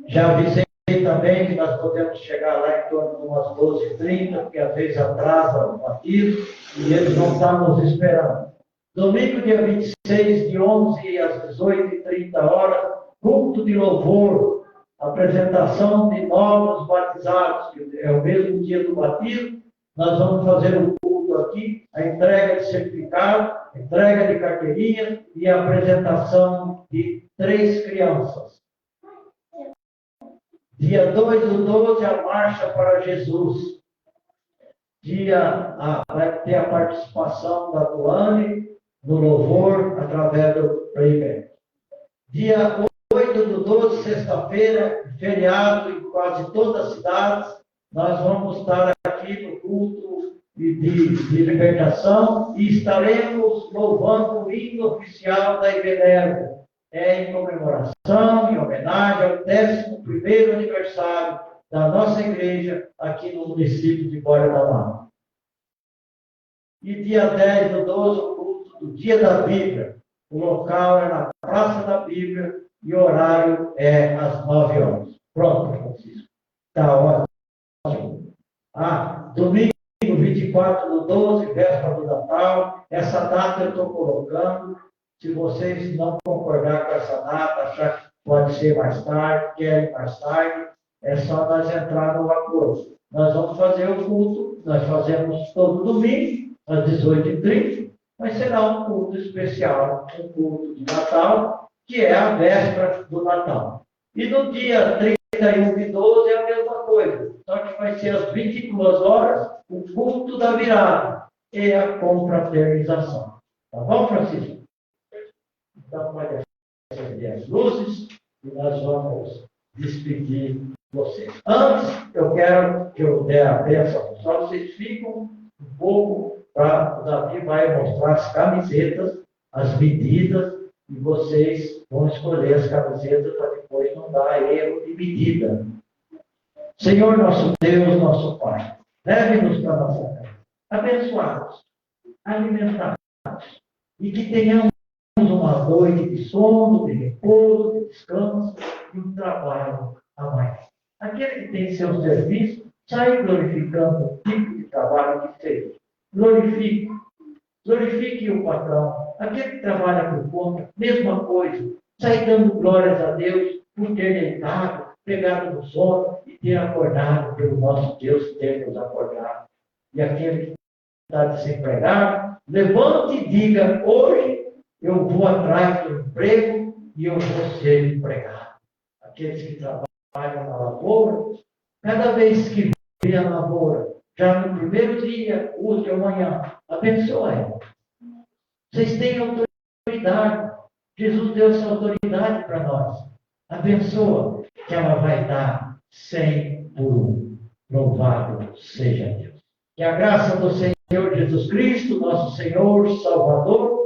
Já avisei também que nós podemos chegar lá em torno de umas 12h30, porque às vezes atrasa o batismo e eles não estão nos esperando. Domingo, dia 26, de 11 às 18h30, culto de louvor, apresentação de novos batizados, que é o mesmo dia do batismo. Nós vamos fazer um culto aqui, a entrega de certificado, a entrega de carteirinha e a apresentação de 3 crianças. Dia 2 do 12, a marcha para Jesus. Vai ter a participação da Tuane no louvor, através do playback. Dia 8 do 12, sexta-feira, feriado em quase todas as cidades, nós vamos estar aqui no culto de libertação e estaremos louvando o hino oficial da Ibenerva. É em comemoração, em homenagem ao 11º aniversário da nossa igreja aqui no município de Borba da Mata. E dia 10 do 12, o culto do Dia da Bíblia. O local é na Praça da Bíblia e o horário é às 9 horas. Pronto, Francisco. Está ótimo. Domingo 24 do 12, véspera do Natal. Essa data eu estou colocando. Se vocês não concordar com essa data, achar que pode ser mais tarde, querem mais tarde, é só nós entrar no acordo. Nós vamos fazer o culto, nós fazemos todo domingo, às 18h30, mas será um culto especial, um culto de Natal, que é a véspera do Natal. E no dia 31 de 12 é a mesma coisa, só que vai ser às 22 horas, o culto da virada e a confraternização. Tá bom, Francisco? Então, pode acender as luzes e nós vamos despedir vocês. Antes, eu quero que eu dê a bênção, só vocês ficam um pouco para o Davi vai mostrar as camisetas, as medidas, e vocês vão escolher as camisetas para depois não dar erro de medida. Senhor nosso Deus, nosso Pai, leve-nos para a nossa casa, abençoados, alimentados, e que tenhamos uma noite de sono, de repouso, de descanso e um trabalho a mais. Aquele que tem seu serviço, sai glorificando o tipo de trabalho que fez. Glorifique o patrão. Aquele que trabalha por conta, mesma coisa. Sai dando glórias a Deus por ter deitado, pegado no sono e ter acordado pelo nosso Deus ter nos acordado. E aquele que está desempregado, levante e diga: hoje eu vou atrás do emprego e eu vou ser empregado. Aqueles que trabalham na lavoura, cada vez que vê a lavoura, já no primeiro dia, último amanhã, abençoe. Vocês têm autoridade. Jesus deu essa autoridade para nós. Abençoa, que ela vai dar 100 por 1. Louvado seja Deus. Que a graça do Senhor Jesus Cristo, nosso Senhor, Salvador,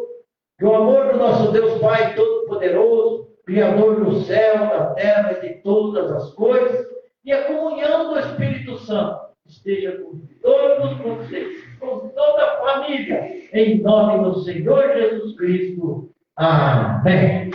que o amor do nosso Deus Pai Todo-Poderoso, Criador do céu, da terra e de todas as coisas, e a comunhão do Espírito Santo esteja com todos vocês, com toda a família, em nome do Senhor Jesus Cristo. Amém.